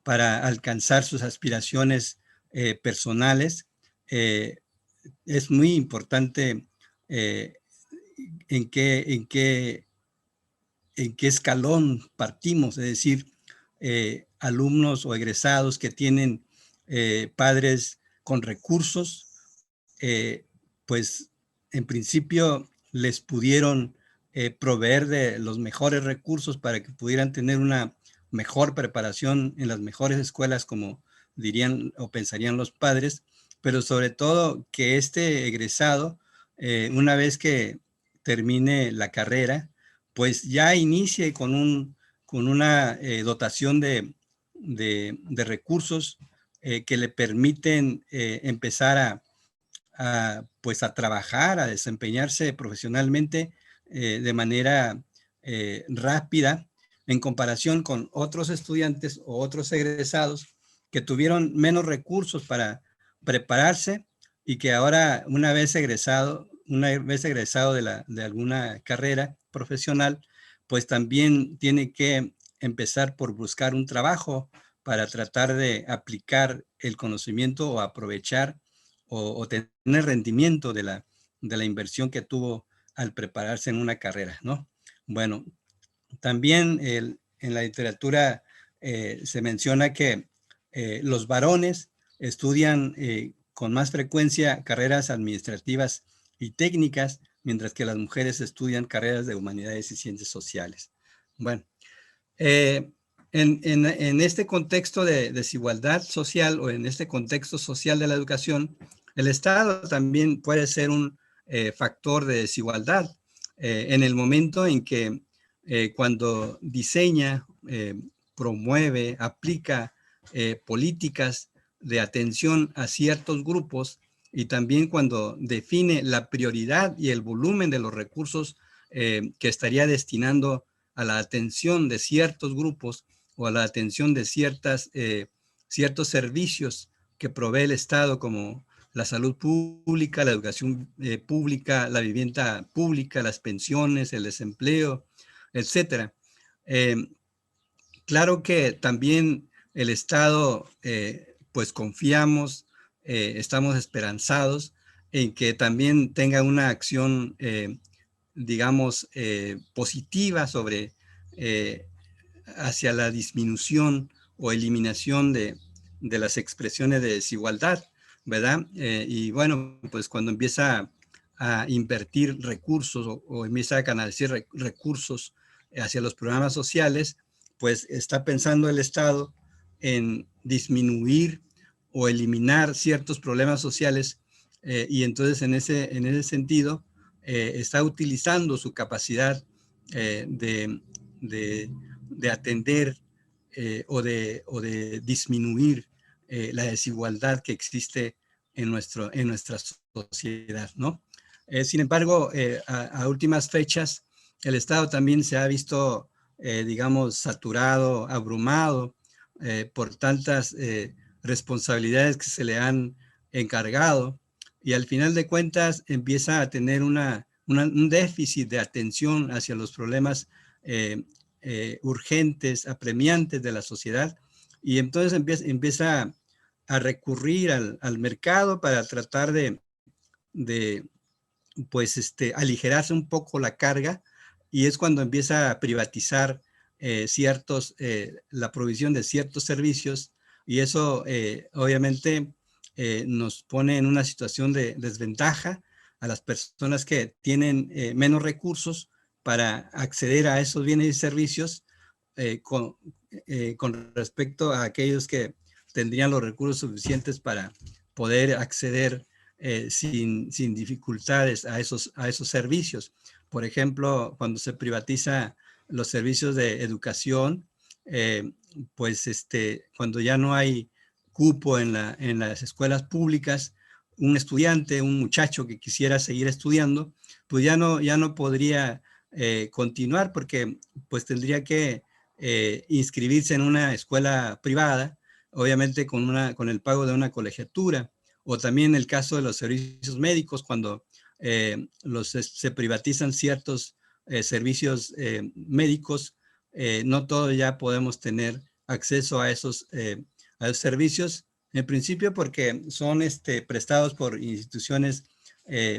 para alcanzar sus aspiraciones personales, es muy importante en qué escalón partimos, es decir, alumnos o egresados que tienen padres con recursos, pues en principio les pudieron proveer de los mejores recursos para que pudieran tener una mejor preparación en las mejores escuelas, como dirían o pensarían los padres, pero sobre todo que este egresado, una vez que termine la carrera, pues ya inicie con una dotación de recursos que le permiten empezar pues a trabajar, a desempeñarse profesionalmente de manera rápida en comparación con otros estudiantes o otros egresados que tuvieron menos recursos para prepararse y que ahora una vez egresado de alguna carrera profesional, pues también tiene que empezar por buscar un trabajo para tratar de aplicar el conocimiento o aprovechar o tener rendimiento de la inversión que tuvo al prepararse en una carrera, ¿no? Bueno, también en la literatura se menciona que los varones estudian con más frecuencia carreras administrativas y técnicas, mientras que las mujeres estudian carreras de humanidades y ciencias sociales. Bueno, en este contexto de desigualdad social o en este contexto social de la educación, el Estado también puede ser un factor de desigualdad en el momento en que cuando diseña, promueve, aplica políticas de atención a ciertos grupos y también cuando define la prioridad y el volumen de los recursos que estaría destinando a la atención de ciertos grupos o a la atención de ciertos servicios que provee el Estado, como la salud pública, la educación pública, la vivienda pública, las pensiones, el desempleo, etcétera. Claro que también el Estado, pues confiamos, estamos esperanzados en que también tenga una acción, digamos, positiva sobre, hacia la disminución o eliminación de las expresiones de desigualdad, ¿verdad? Y bueno, pues cuando empieza a invertir recursos o empieza a canalizar recursos hacia los programas sociales, pues está pensando el Estado en disminuir o eliminar ciertos problemas sociales y entonces en ese sentido está utilizando su capacidad de atender o de disminuir la desigualdad que existe en nuestra sociedad, ¿no? Sin embargo, a últimas fechas, el Estado también se ha visto, digamos, saturado, abrumado por tantas responsabilidades que se le han encargado y al final de cuentas empieza a tener un déficit de atención hacia los problemas urgentes, apremiantes de la sociedad y entonces empieza a recurrir al mercado para tratar de pues aligerarse un poco la carga y es cuando empieza a privatizar la provisión de ciertos servicios y eso obviamente nos pone en una situación de desventaja a las personas que tienen menos recursos para acceder a esos bienes y servicios con respecto a aquellos que tendrían los recursos suficientes para poder acceder sin dificultades a esos servicios. Por ejemplo, cuando se privatiza los servicios de educación, pues cuando ya no hay cupo en las escuelas públicas, un estudiante, un muchacho que quisiera seguir estudiando, pues ya no podría continuar porque pues tendría que inscribirse en una escuela privada, obviamente con el pago de una colegiatura, o también el caso de los servicios médicos, cuando se privatizan ciertos servicios médicos, no todos ya podemos tener acceso a esos servicios, en principio porque son prestados por instituciones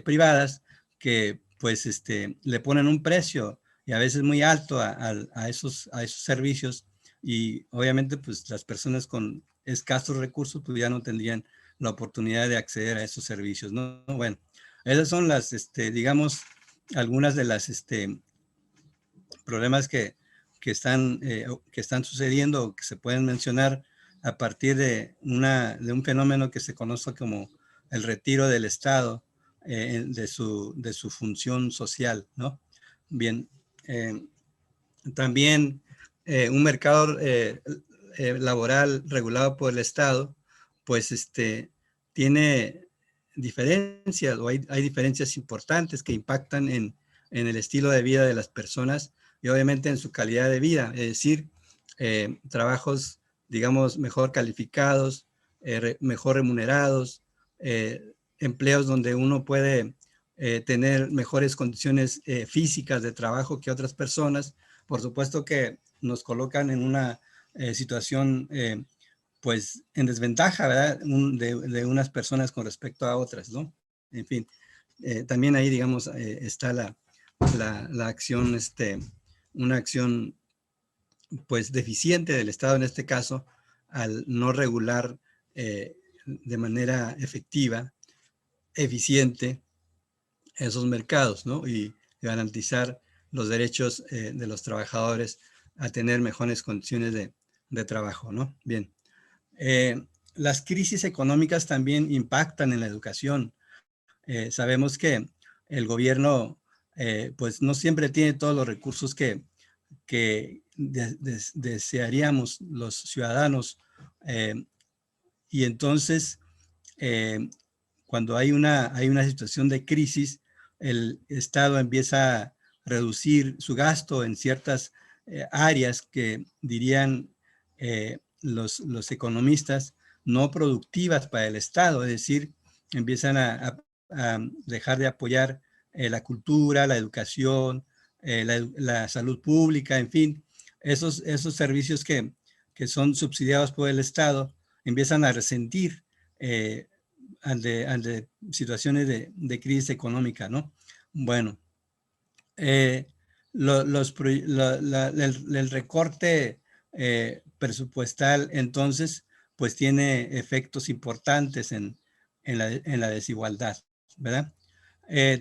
privadas que pues le ponen un precio y a veces muy alto a esos servicios y obviamente pues las personas con escasos recursos pues ya no tendrían la oportunidad de acceder a esos servicios, ¿no? Bueno, esas son las, digamos, algunas de las problemas que están sucediendo o que se pueden mencionar a partir de un fenómeno que se conoce como el retiro del Estado de su función social, ¿no? Bien, también un mercado laboral regulado por el Estado, pues tiene diferencias o hay diferencias importantes que impactan en el estilo de vida de las personas y obviamente en su calidad de vida, es decir, trabajos, digamos, mejor calificados, mejor remunerados, empleos donde uno puede tener mejores condiciones físicas de trabajo que otras personas. Por supuesto que nos colocan en una situación pues en desventaja, ¿verdad? De unas personas con respecto a otras, ¿no? En fin, también ahí, digamos, está la acción, una acción pues deficiente del Estado en este caso, al no regular de manera efectiva, eficiente, esos mercados, ¿no? Y garantizar los derechos de los trabajadores a tener mejores condiciones de trabajo, ¿no? Bien. Las crisis económicas también impactan en la educación. Sabemos que el gobierno, pues no siempre tiene todos los recursos que desearíamos los ciudadanos. Y entonces, cuando hay una situación de crisis, el Estado empieza a reducir su gasto en ciertas áreas que dirían los economistas no productivas para el Estado, es decir, empiezan a dejar de apoyar la cultura, la educación, la salud pública, en fin, esos servicios que son subsidiados por el Estado empiezan a resentir ante situaciones de crisis económica, ¿no? Bueno, el recorte presupuestal entonces pues tiene efectos importantes en la desigualdad, ¿verdad?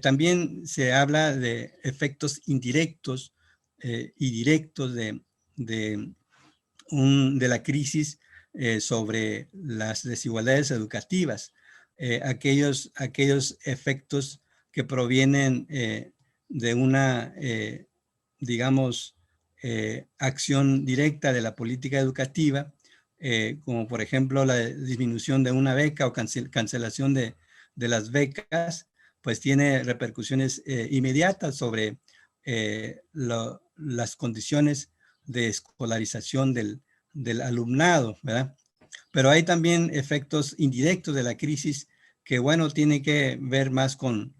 También se habla de efectos indirectos y directos de la crisis sobre las desigualdades educativas, aquellos efectos que provienen de una, digamos, acción directa de la política educativa, como por ejemplo la disminución de una beca o cancelación de las becas, pues tiene repercusiones inmediatas sobre las condiciones de escolarización del alumnado, ¿verdad? Pero hay también efectos indirectos de la crisis que, bueno, tiene que ver más con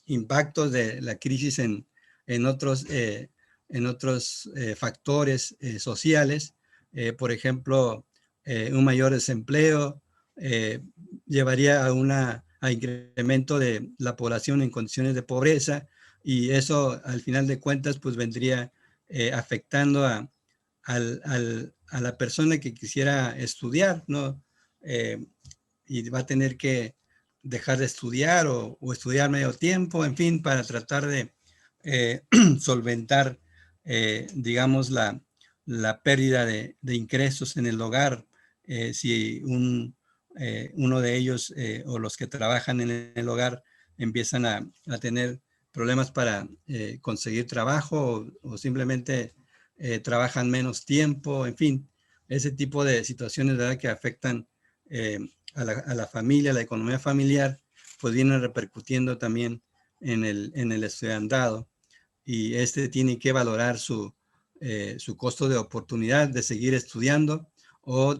impactos de la crisis en otros factores sociales. Por ejemplo, un mayor desempleo llevaría a incremento de la población en condiciones de pobreza, y eso al final de cuentas pues vendría afectando a la persona que quisiera estudiar, ¿no? Y va a tener que dejar de estudiar o estudiar medio tiempo, en fin, para tratar de solventar, digamos, la pérdida de ingresos en el hogar, si uno de ellos o los que trabajan en el hogar empiezan a tener problemas para conseguir trabajo o simplemente trabajan menos tiempo, en fin, ese tipo de situaciones, ¿verdad?, que afectan a la familia, a la economía familiar, pues vienen repercutiendo también en el estudiantado, y tiene que valorar su costo de oportunidad de seguir estudiando o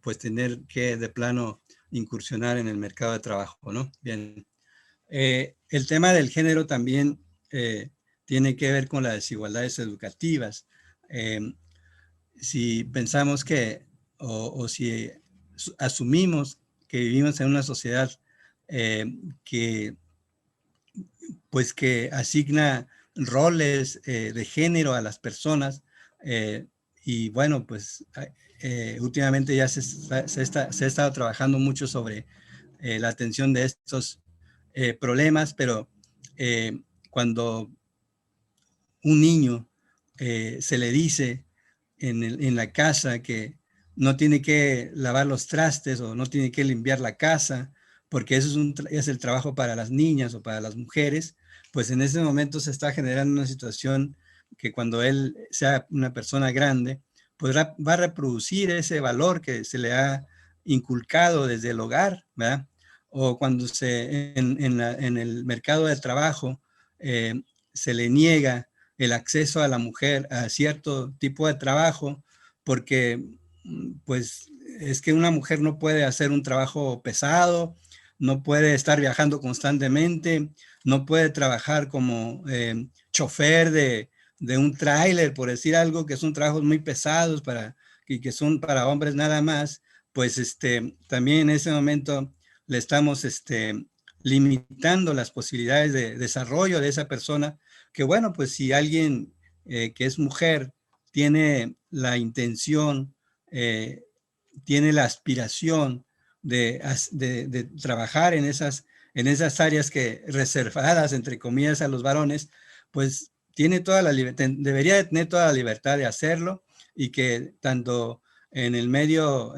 pues tener que de plano incursionar en el mercado de trabajo, ¿no? Bien. El tema del género también tiene que ver con las desigualdades educativas. Si pensamos que, o si asumimos que vivimos en una sociedad que asigna roles de género a las personas, y bueno, pues últimamente ya se ha estado trabajando mucho sobre la atención de estos problemas, pero cuando un niño se le dice en la casa que no tiene que lavar los trastes o no tiene que limpiar la casa, porque eso es el trabajo para las niñas o para las mujeres, pues en ese momento se está generando una situación que cuando él sea una persona grande, pues va a reproducir ese valor que se le ha inculcado desde el hogar, ¿verdad? O cuando en el mercado de trabajo se le niega el acceso a la mujer a cierto tipo de trabajo, porque pues es que una mujer no puede hacer un trabajo pesado, no puede estar viajando constantemente, no puede trabajar como chofer de un tráiler, por decir algo, que son trabajos muy pesados y que son para hombres nada más, pues también en ese momento le estamos limitando las posibilidades de desarrollo de esa persona, que bueno, pues si alguien que es mujer tiene la intención, tiene la aspiración de trabajar en esas áreas que reservadas, entre comillas, a los varones, pues tiene toda la debería de tener toda la libertad de hacerlo, y que tanto en el medio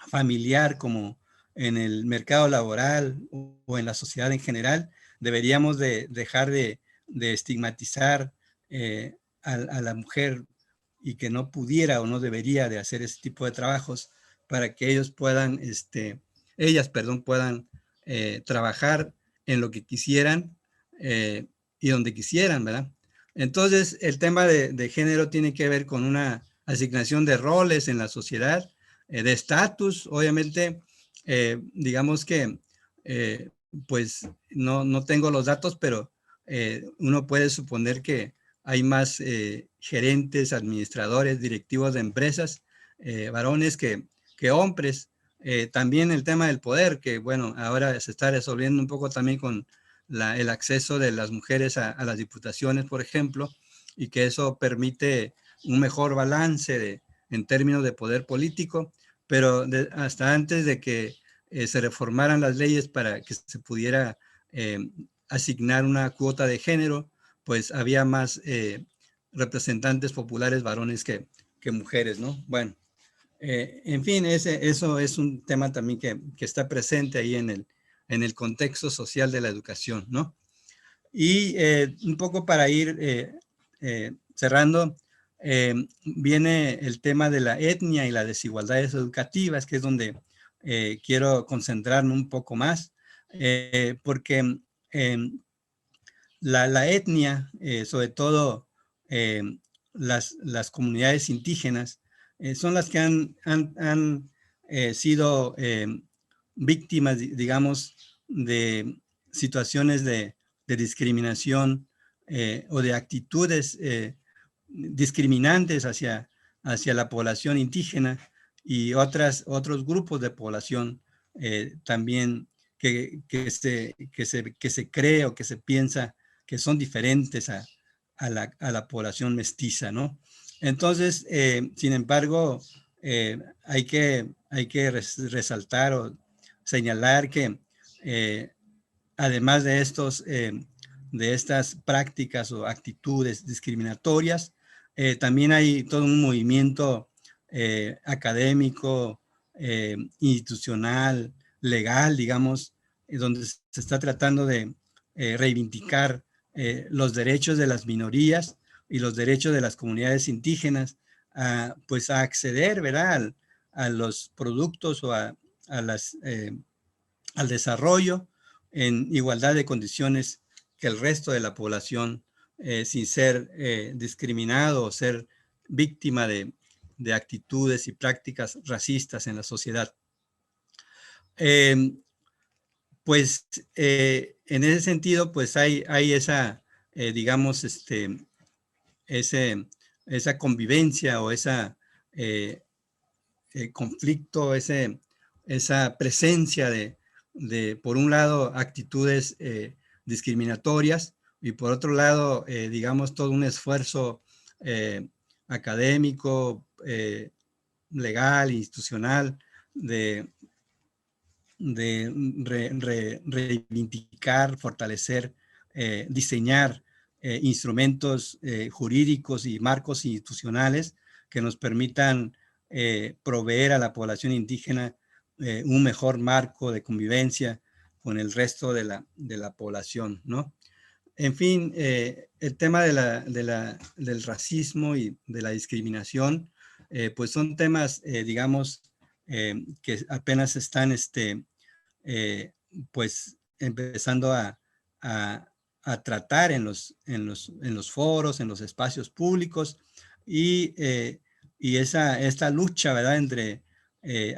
familiar como en el mercado laboral o en la sociedad en general, deberíamos de dejar de estigmatizar a la mujer, y que no pudiera o no debería de hacer ese tipo de trabajos, para que ellos puedan, ellas, perdón, puedan trabajar en lo que quisieran y donde quisieran, ¿verdad? Entonces, el tema de género tiene que ver con una asignación de roles en la sociedad, de estatus, obviamente, digamos que, pues, no tengo los datos, pero uno puede suponer que hay más gerentes, administradores, directivos de empresas, varones que hombres. También el tema del poder, que bueno, ahora se está resolviendo un poco también con el acceso de las mujeres a las diputaciones, por ejemplo, y que eso permite un mejor balance en términos de poder político, pero hasta antes de que se reformaran las leyes para que se pudiera asignar una cuota de género, pues había más representantes populares varones que mujeres, ¿no? Bueno, en fin, eso es un tema también que está presente ahí en el contexto social de la educación, ¿no? Y un poco para ir cerrando, viene el tema de la etnia y las desigualdades educativas, que es donde quiero concentrarme un poco más, porque la etnia, sobre todo las comunidades indígenas, son las que han sido víctimas, digamos, de situaciones de discriminación o de actitudes discriminantes hacia la población indígena y otros grupos de población también que se cree o que se piensa que son diferentes a la población mestiza, ¿no? Entonces, sin embargo, hay que resaltar o señalar que además de estas prácticas o actitudes discriminatorias, también hay todo un movimiento académico, institucional, legal, digamos, donde se está tratando de reivindicar los derechos de las minorías y los derechos de las comunidades indígenas, pues a acceder, ¿verdad?, a los productos o al desarrollo en igualdad de condiciones que el resto de la población, sin ser discriminado o ser víctima de actitudes y prácticas racistas en la sociedad. Pues en ese sentido, pues hay esa, digamos, esa convivencia o esa conflicto, esa presencia de, por un lado, actitudes discriminatorias, y por otro lado, digamos, todo un esfuerzo académico, legal, institucional, de reivindicar, fortalecer, diseñar instrumentos jurídicos y marcos institucionales que nos permitan proveer a la población indígena un mejor marco de convivencia con el resto de la población, ¿no? En fin, el tema del racismo y de la discriminación, pues son temas, digamos, que apenas están pues empezando a tratar en los foros, en los espacios públicos, y esta lucha, ¿verdad?, entre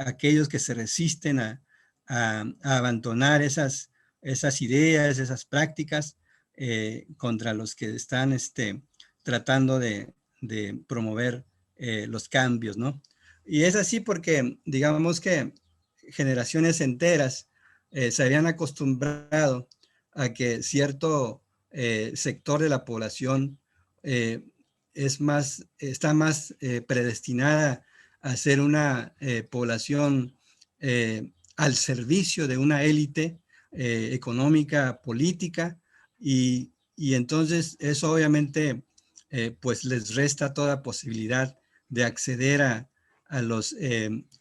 aquellos que se resisten a abandonar esas ideas, esas prácticas, contra los que están tratando de promover los cambios, ¿no? Y es así porque, digamos que generaciones enteras se habían acostumbrado a que cierto sector de la población está más predestinada a ser una población al servicio de una élite económica, política, y entonces eso obviamente pues les resta toda posibilidad de acceder a los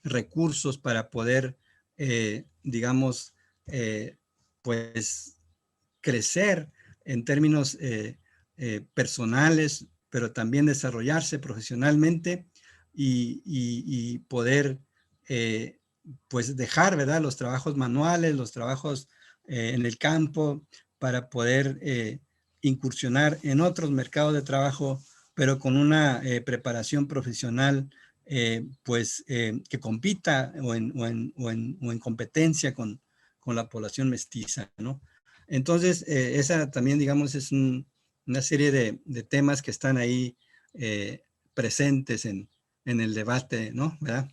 recursos para poder, digamos, pues crecer en términos personales, pero también desarrollarse profesionalmente y poder pues dejar, ¿verdad?, los trabajos manuales, los trabajos en el campo, para poder incursionar en otros mercados de trabajo, pero con una preparación profesional pues que compita o en competencia con la población mestiza, ¿no? Entonces, esa también, digamos, es una serie de temas que están ahí presentes en el debate, ¿no? ¿Verdad?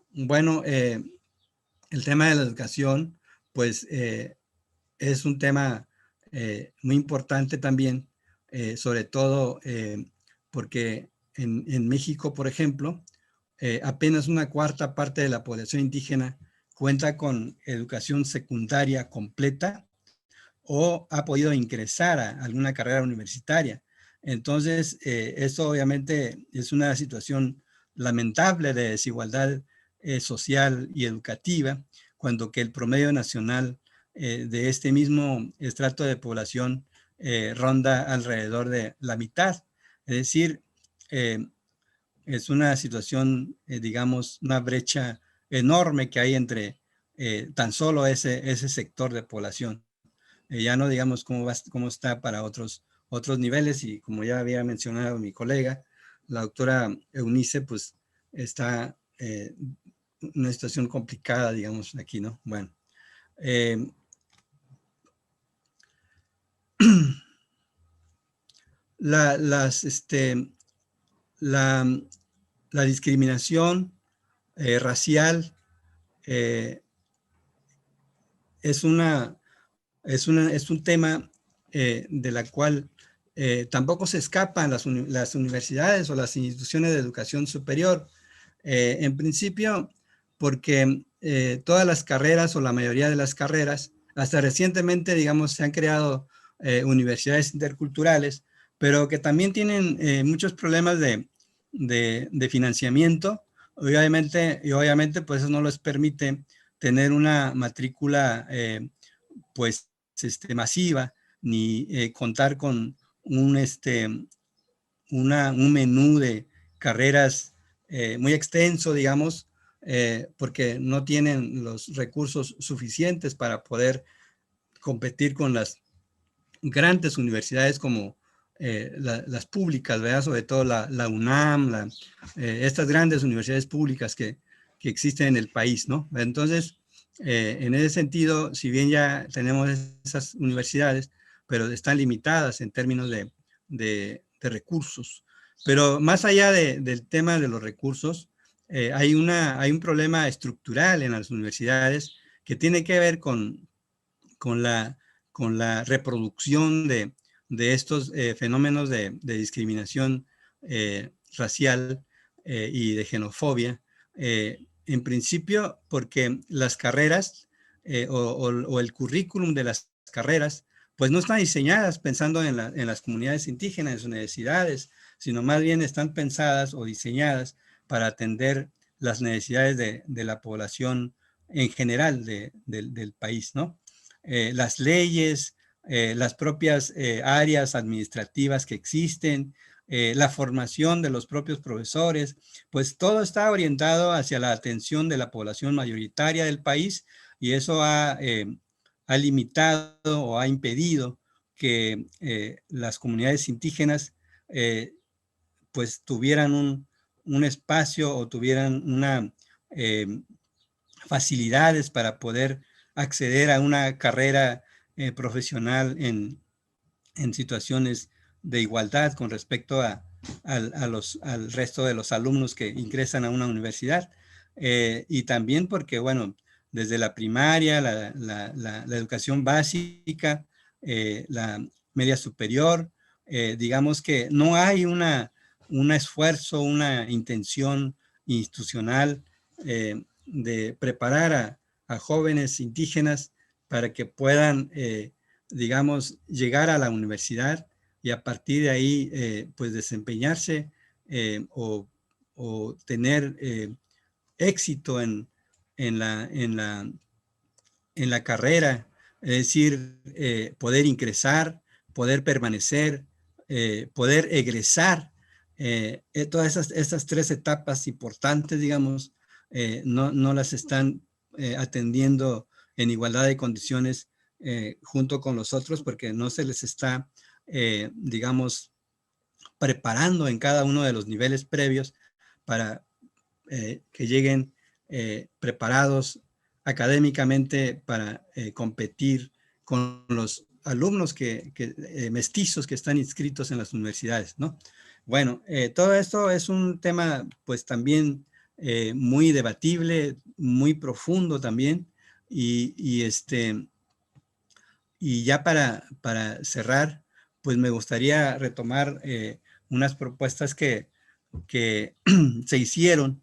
Bueno, el tema de la educación, pues, es un tema muy importante también, sobre todo porque en México, por ejemplo, apenas una cuarta parte de la población indígena cuenta con educación secundaria completa o ha podido ingresar a alguna carrera universitaria. Entonces, esto obviamente es una situación lamentable de desigualdad social y educativa, cuando que el promedio nacional de este mismo estrato de población ronda alrededor de la mitad. Es decir, es una situación, digamos, una brecha enorme que hay entre tan solo ese sector de población. Ya no digamos cómo está para otros niveles, y como ya había mencionado mi colega, la doctora Eunice, pues está en una situación complicada, digamos, aquí, ¿no? Bueno. La discriminación racial es un tema de la cual tampoco se escapan las universidades o las instituciones de educación superior. En principio, porque todas las carreras o la mayoría de las carreras, hasta recientemente, digamos, se han creado universidades interculturales, pero que también tienen muchos problemas de financiamiento. Obviamente, pues eso no les permite tener una matrícula pues masiva, ni contar con un menú de carreras muy extenso, digamos, porque no tienen los recursos suficientes para poder competir con las grandes universidades como las públicas, ¿verdad? Sobre todo la UNAM, estas grandes universidades públicas que existen en el país, ¿no? Entonces, en ese sentido, si bien ya tenemos esas universidades, pero están limitadas en términos de recursos. Pero más allá del tema de los recursos, hay un problema estructural en las universidades que tiene que ver con la reproducción de estos fenómenos de discriminación racial y de xenofobia. En principio, porque las carreras o el currículum de las carreras, pues no están diseñadas pensando en las comunidades indígenas, en sus necesidades, sino más bien están pensadas o diseñadas para atender las necesidades de la población en general del país, ¿no? Las leyes, las propias áreas administrativas que existen, la formación de los propios profesores, pues todo está orientado hacia la atención de la población mayoritaria del país, y eso ha limitado o ha impedido que las comunidades indígenas pues tuvieran un espacio o tuvieran facilidades para poder acceder a una carrera profesional en situaciones de igualdad con respecto a al resto de los alumnos que ingresan a una universidad. Y también porque, bueno, desde la primaria, la educación básica, la media superior, digamos que no hay un esfuerzo, una intención institucional de preparar a jóvenes indígenas para que puedan, digamos, llegar a la universidad y a partir de ahí, pues desempeñarse o tener éxito en la carrera, es decir, poder ingresar, poder permanecer, poder egresar. Todas esas tres etapas importantes, digamos, no las están atendiendo en igualdad de condiciones junto con los otros porque no se les está, digamos, preparando en cada uno de los niveles previos para que lleguen preparados académicamente para competir con los alumnos mestizos que están inscritos en las universidades, ¿no? Bueno, todo esto es un tema pues también muy debatible, muy profundo también y ya para cerrar, pues me gustaría retomar unas propuestas que se hicieron,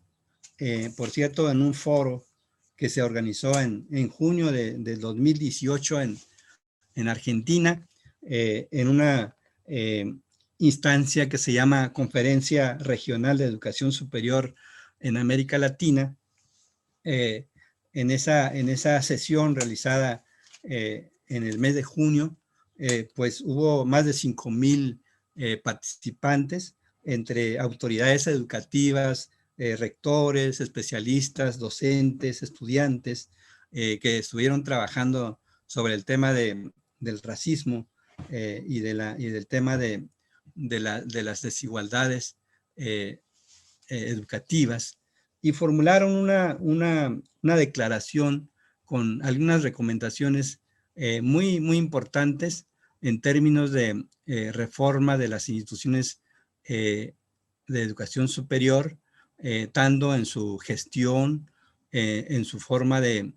por cierto, en un foro que se organizó en junio del 2018 en Argentina, en una instancia que se llama Conferencia Regional de Educación Superior en América Latina. En esa sesión realizada en el mes de junio, pues hubo más de 5,000 participantes entre autoridades educativas, rectores, especialistas, docentes, estudiantes, que estuvieron trabajando sobre el tema del racismo y del tema de las desigualdades educativas, y formularon una declaración con algunas recomendaciones muy importantes en términos de reforma de las instituciones de educación superior, tanto en su gestión, en su forma de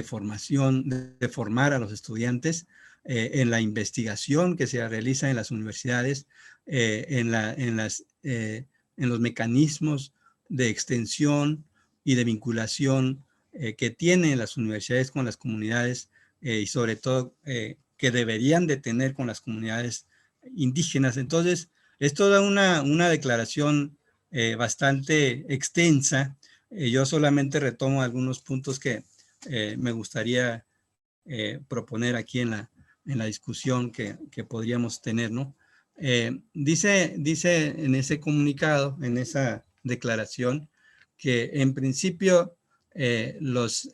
formación, de formar a los estudiantes, en la investigación que se realiza en las universidades, en los mecanismos de extensión y de vinculación que tienen las universidades con las comunidades y sobre todo que deberían de tener con las comunidades indígenas. Entonces, es toda una declaración bastante extensa. Yo solamente retomo algunos puntos que me gustaría proponer aquí en la discusión que podríamos tener, ¿no? Dice en ese comunicado, en esa declaración, que en principio los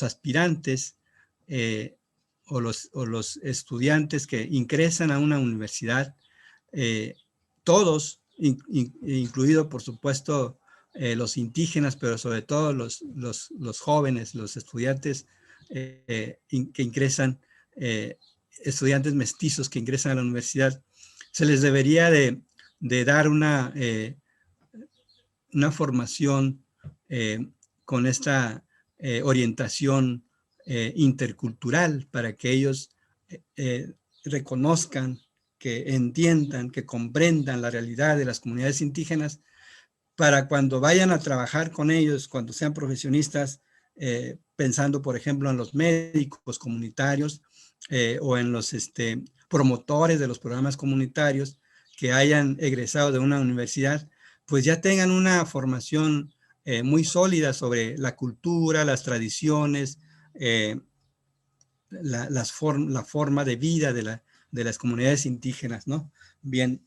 aspirantes o los estudiantes que ingresan a una universidad, todos, incluido por supuesto los indígenas, pero sobre todo los jóvenes, los estudiantes que ingresan, estudiantes mestizos que ingresan a la universidad, se les debería de dar una formación con esta orientación intercultural para que ellos reconozcan, que entiendan, que comprendan la realidad de las comunidades indígenas, para cuando vayan a trabajar con ellos, cuando sean profesionistas, pensando, por ejemplo, en los médicos comunitarios o en los promotores de los programas comunitarios que hayan egresado de una universidad, pues ya tengan una formación muy sólida sobre la cultura, las tradiciones, la forma de vida de las comunidades indígenas, ¿no? Bien,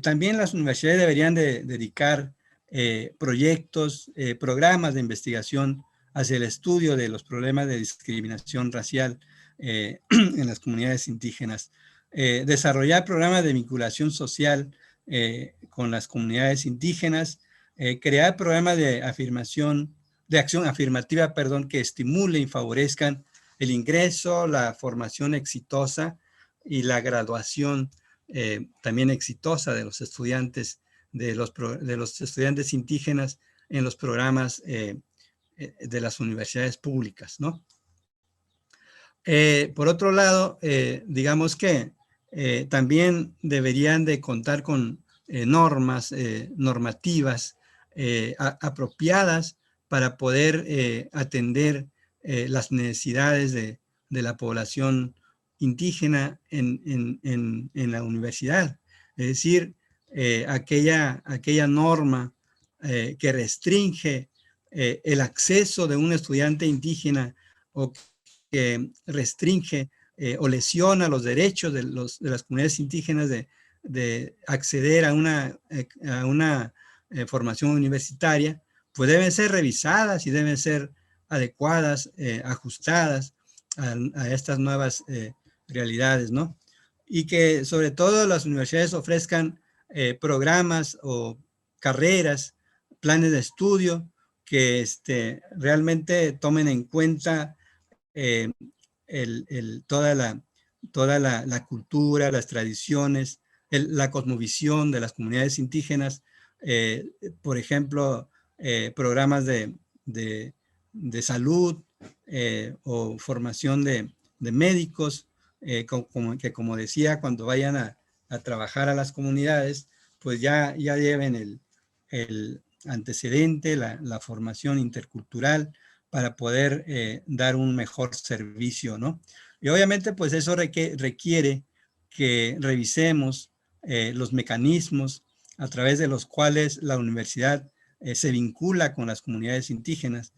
también las universidades deberían de dedicar proyectos, programas de investigación hacia el estudio de los problemas de discriminación racial en las comunidades indígenas. Desarrollar programas de vinculación social con las comunidades indígenas, crear programas de acción afirmativa, que estimulen y favorezcan el ingreso, la formación exitosa y la graduación también exitosa de los estudiantes, de los estudiantes indígenas en los programas de las universidades públicas, ¿no? Por otro lado, digamos que también deberían de contar con normativas apropiadas para poder atender las necesidades de la población indígena en la universidad. Es decir, aquella norma que restringe el acceso de un estudiante indígena o que restringe o lesiona los derechos de las comunidades indígenas de acceder a una formación universitaria, pues deben ser revisadas y deben ser adecuadas, ajustadas a estas nuevas realidades, ¿no? Y que sobre todo las universidades ofrezcan programas o carreras, planes de estudio que realmente tomen en cuenta toda la cultura, las tradiciones, la cosmovisión de las comunidades indígenas, por ejemplo, programas de salud o formación de médicos, que como decía, cuando vayan a trabajar a las comunidades, pues ya lleven el antecedente, la formación intercultural, para poder dar un mejor servicio, ¿no? Y obviamente, pues eso requiere que revisemos los mecanismos a través de los cuales la universidad se vincula con las comunidades indígenas,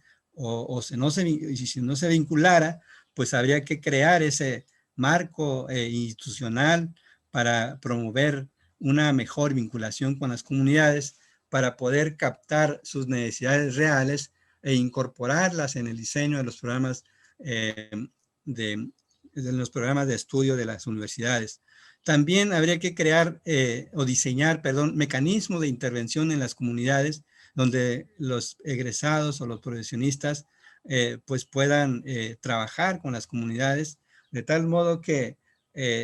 si no se vinculara, pues habría que crear ese marco institucional para promover una mejor vinculación con las comunidades, para poder captar sus necesidades reales e incorporarlas en el diseño de los programas de los programas de estudio de las universidades. También habría que crear o diseñar, mecanismos de intervención en las comunidades donde los egresados o los profesionistas pues puedan trabajar con las comunidades de tal modo que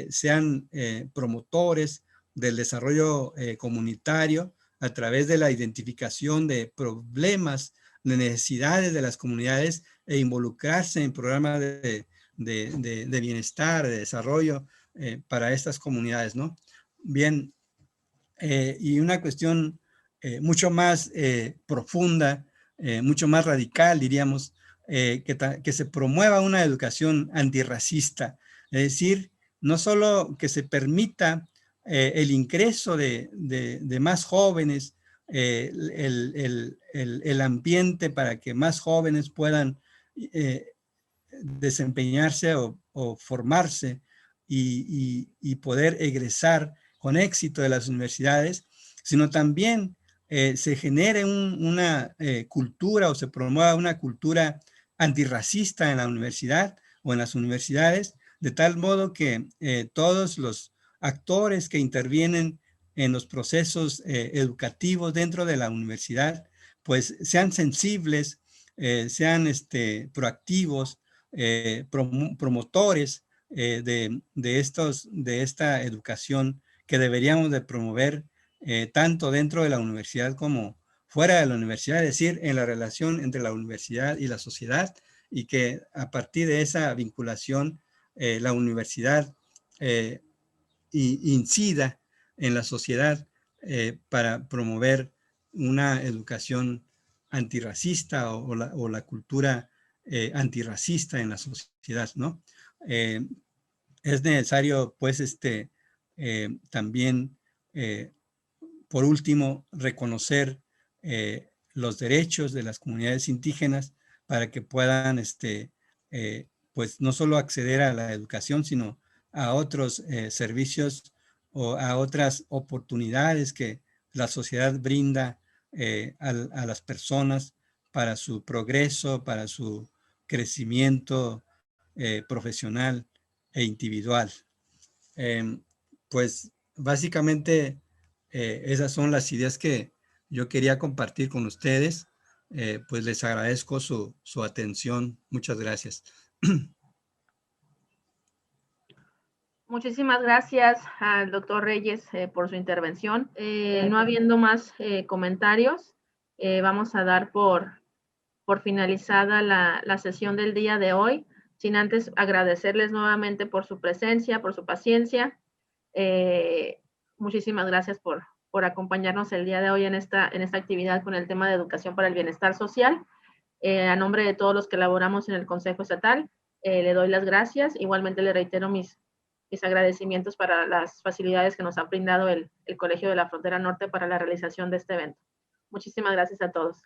sean promotores del desarrollo comunitario a través de la identificación de problemas, de necesidades de las comunidades e involucrarse en programas de bienestar, de desarrollo para estas comunidades, ¿no? Bien, y una cuestión mucho más profunda, mucho más radical, diríamos, que se promueva una educación antirracista, es decir, no solo que se permita el ingreso de más jóvenes, el ambiente para que más jóvenes puedan desempeñarse o formarse y poder egresar con éxito de las universidades, sino también se genere una cultura o se promueva una cultura antirracista en la universidad o en las universidades, de tal modo que todos los actores que intervienen en los procesos educativos dentro de la universidad, pues sean sensibles, sean proactivos, promotores de esta educación que deberíamos de promover tanto dentro de la universidad como fuera de la universidad, es decir, en la relación entre la universidad y la sociedad, y que a partir de esa vinculación la universidad incida en la sociedad para promover una educación antirracista o la cultura antirracista en la sociedad, ¿no? Es necesario, pues, también, por último, reconocer los derechos de las comunidades indígenas para que puedan, pues, no solo acceder a la educación, sino a otros servicios o a otras oportunidades que la sociedad brinda a las personas para su progreso, para su crecimiento profesional e individual. Pues básicamente esas son las ideas que yo quería compartir con ustedes. Pues les agradezco su atención. Muchas gracias. Muchísimas gracias al doctor Reyes por su intervención. No habiendo más comentarios, vamos a dar por finalizada la sesión del día de hoy, sin antes agradecerles nuevamente por su presencia, por su paciencia. Muchísimas gracias por acompañarnos el día de hoy en esta actividad con el tema de educación para el bienestar social. A nombre de todos los que elaboramos en el Consejo Estatal, le doy las gracias. Igualmente le reitero mis agradecimientos para las facilidades que nos ha brindado el Colegio de la Frontera Norte para la realización de este evento. Muchísimas gracias a todos.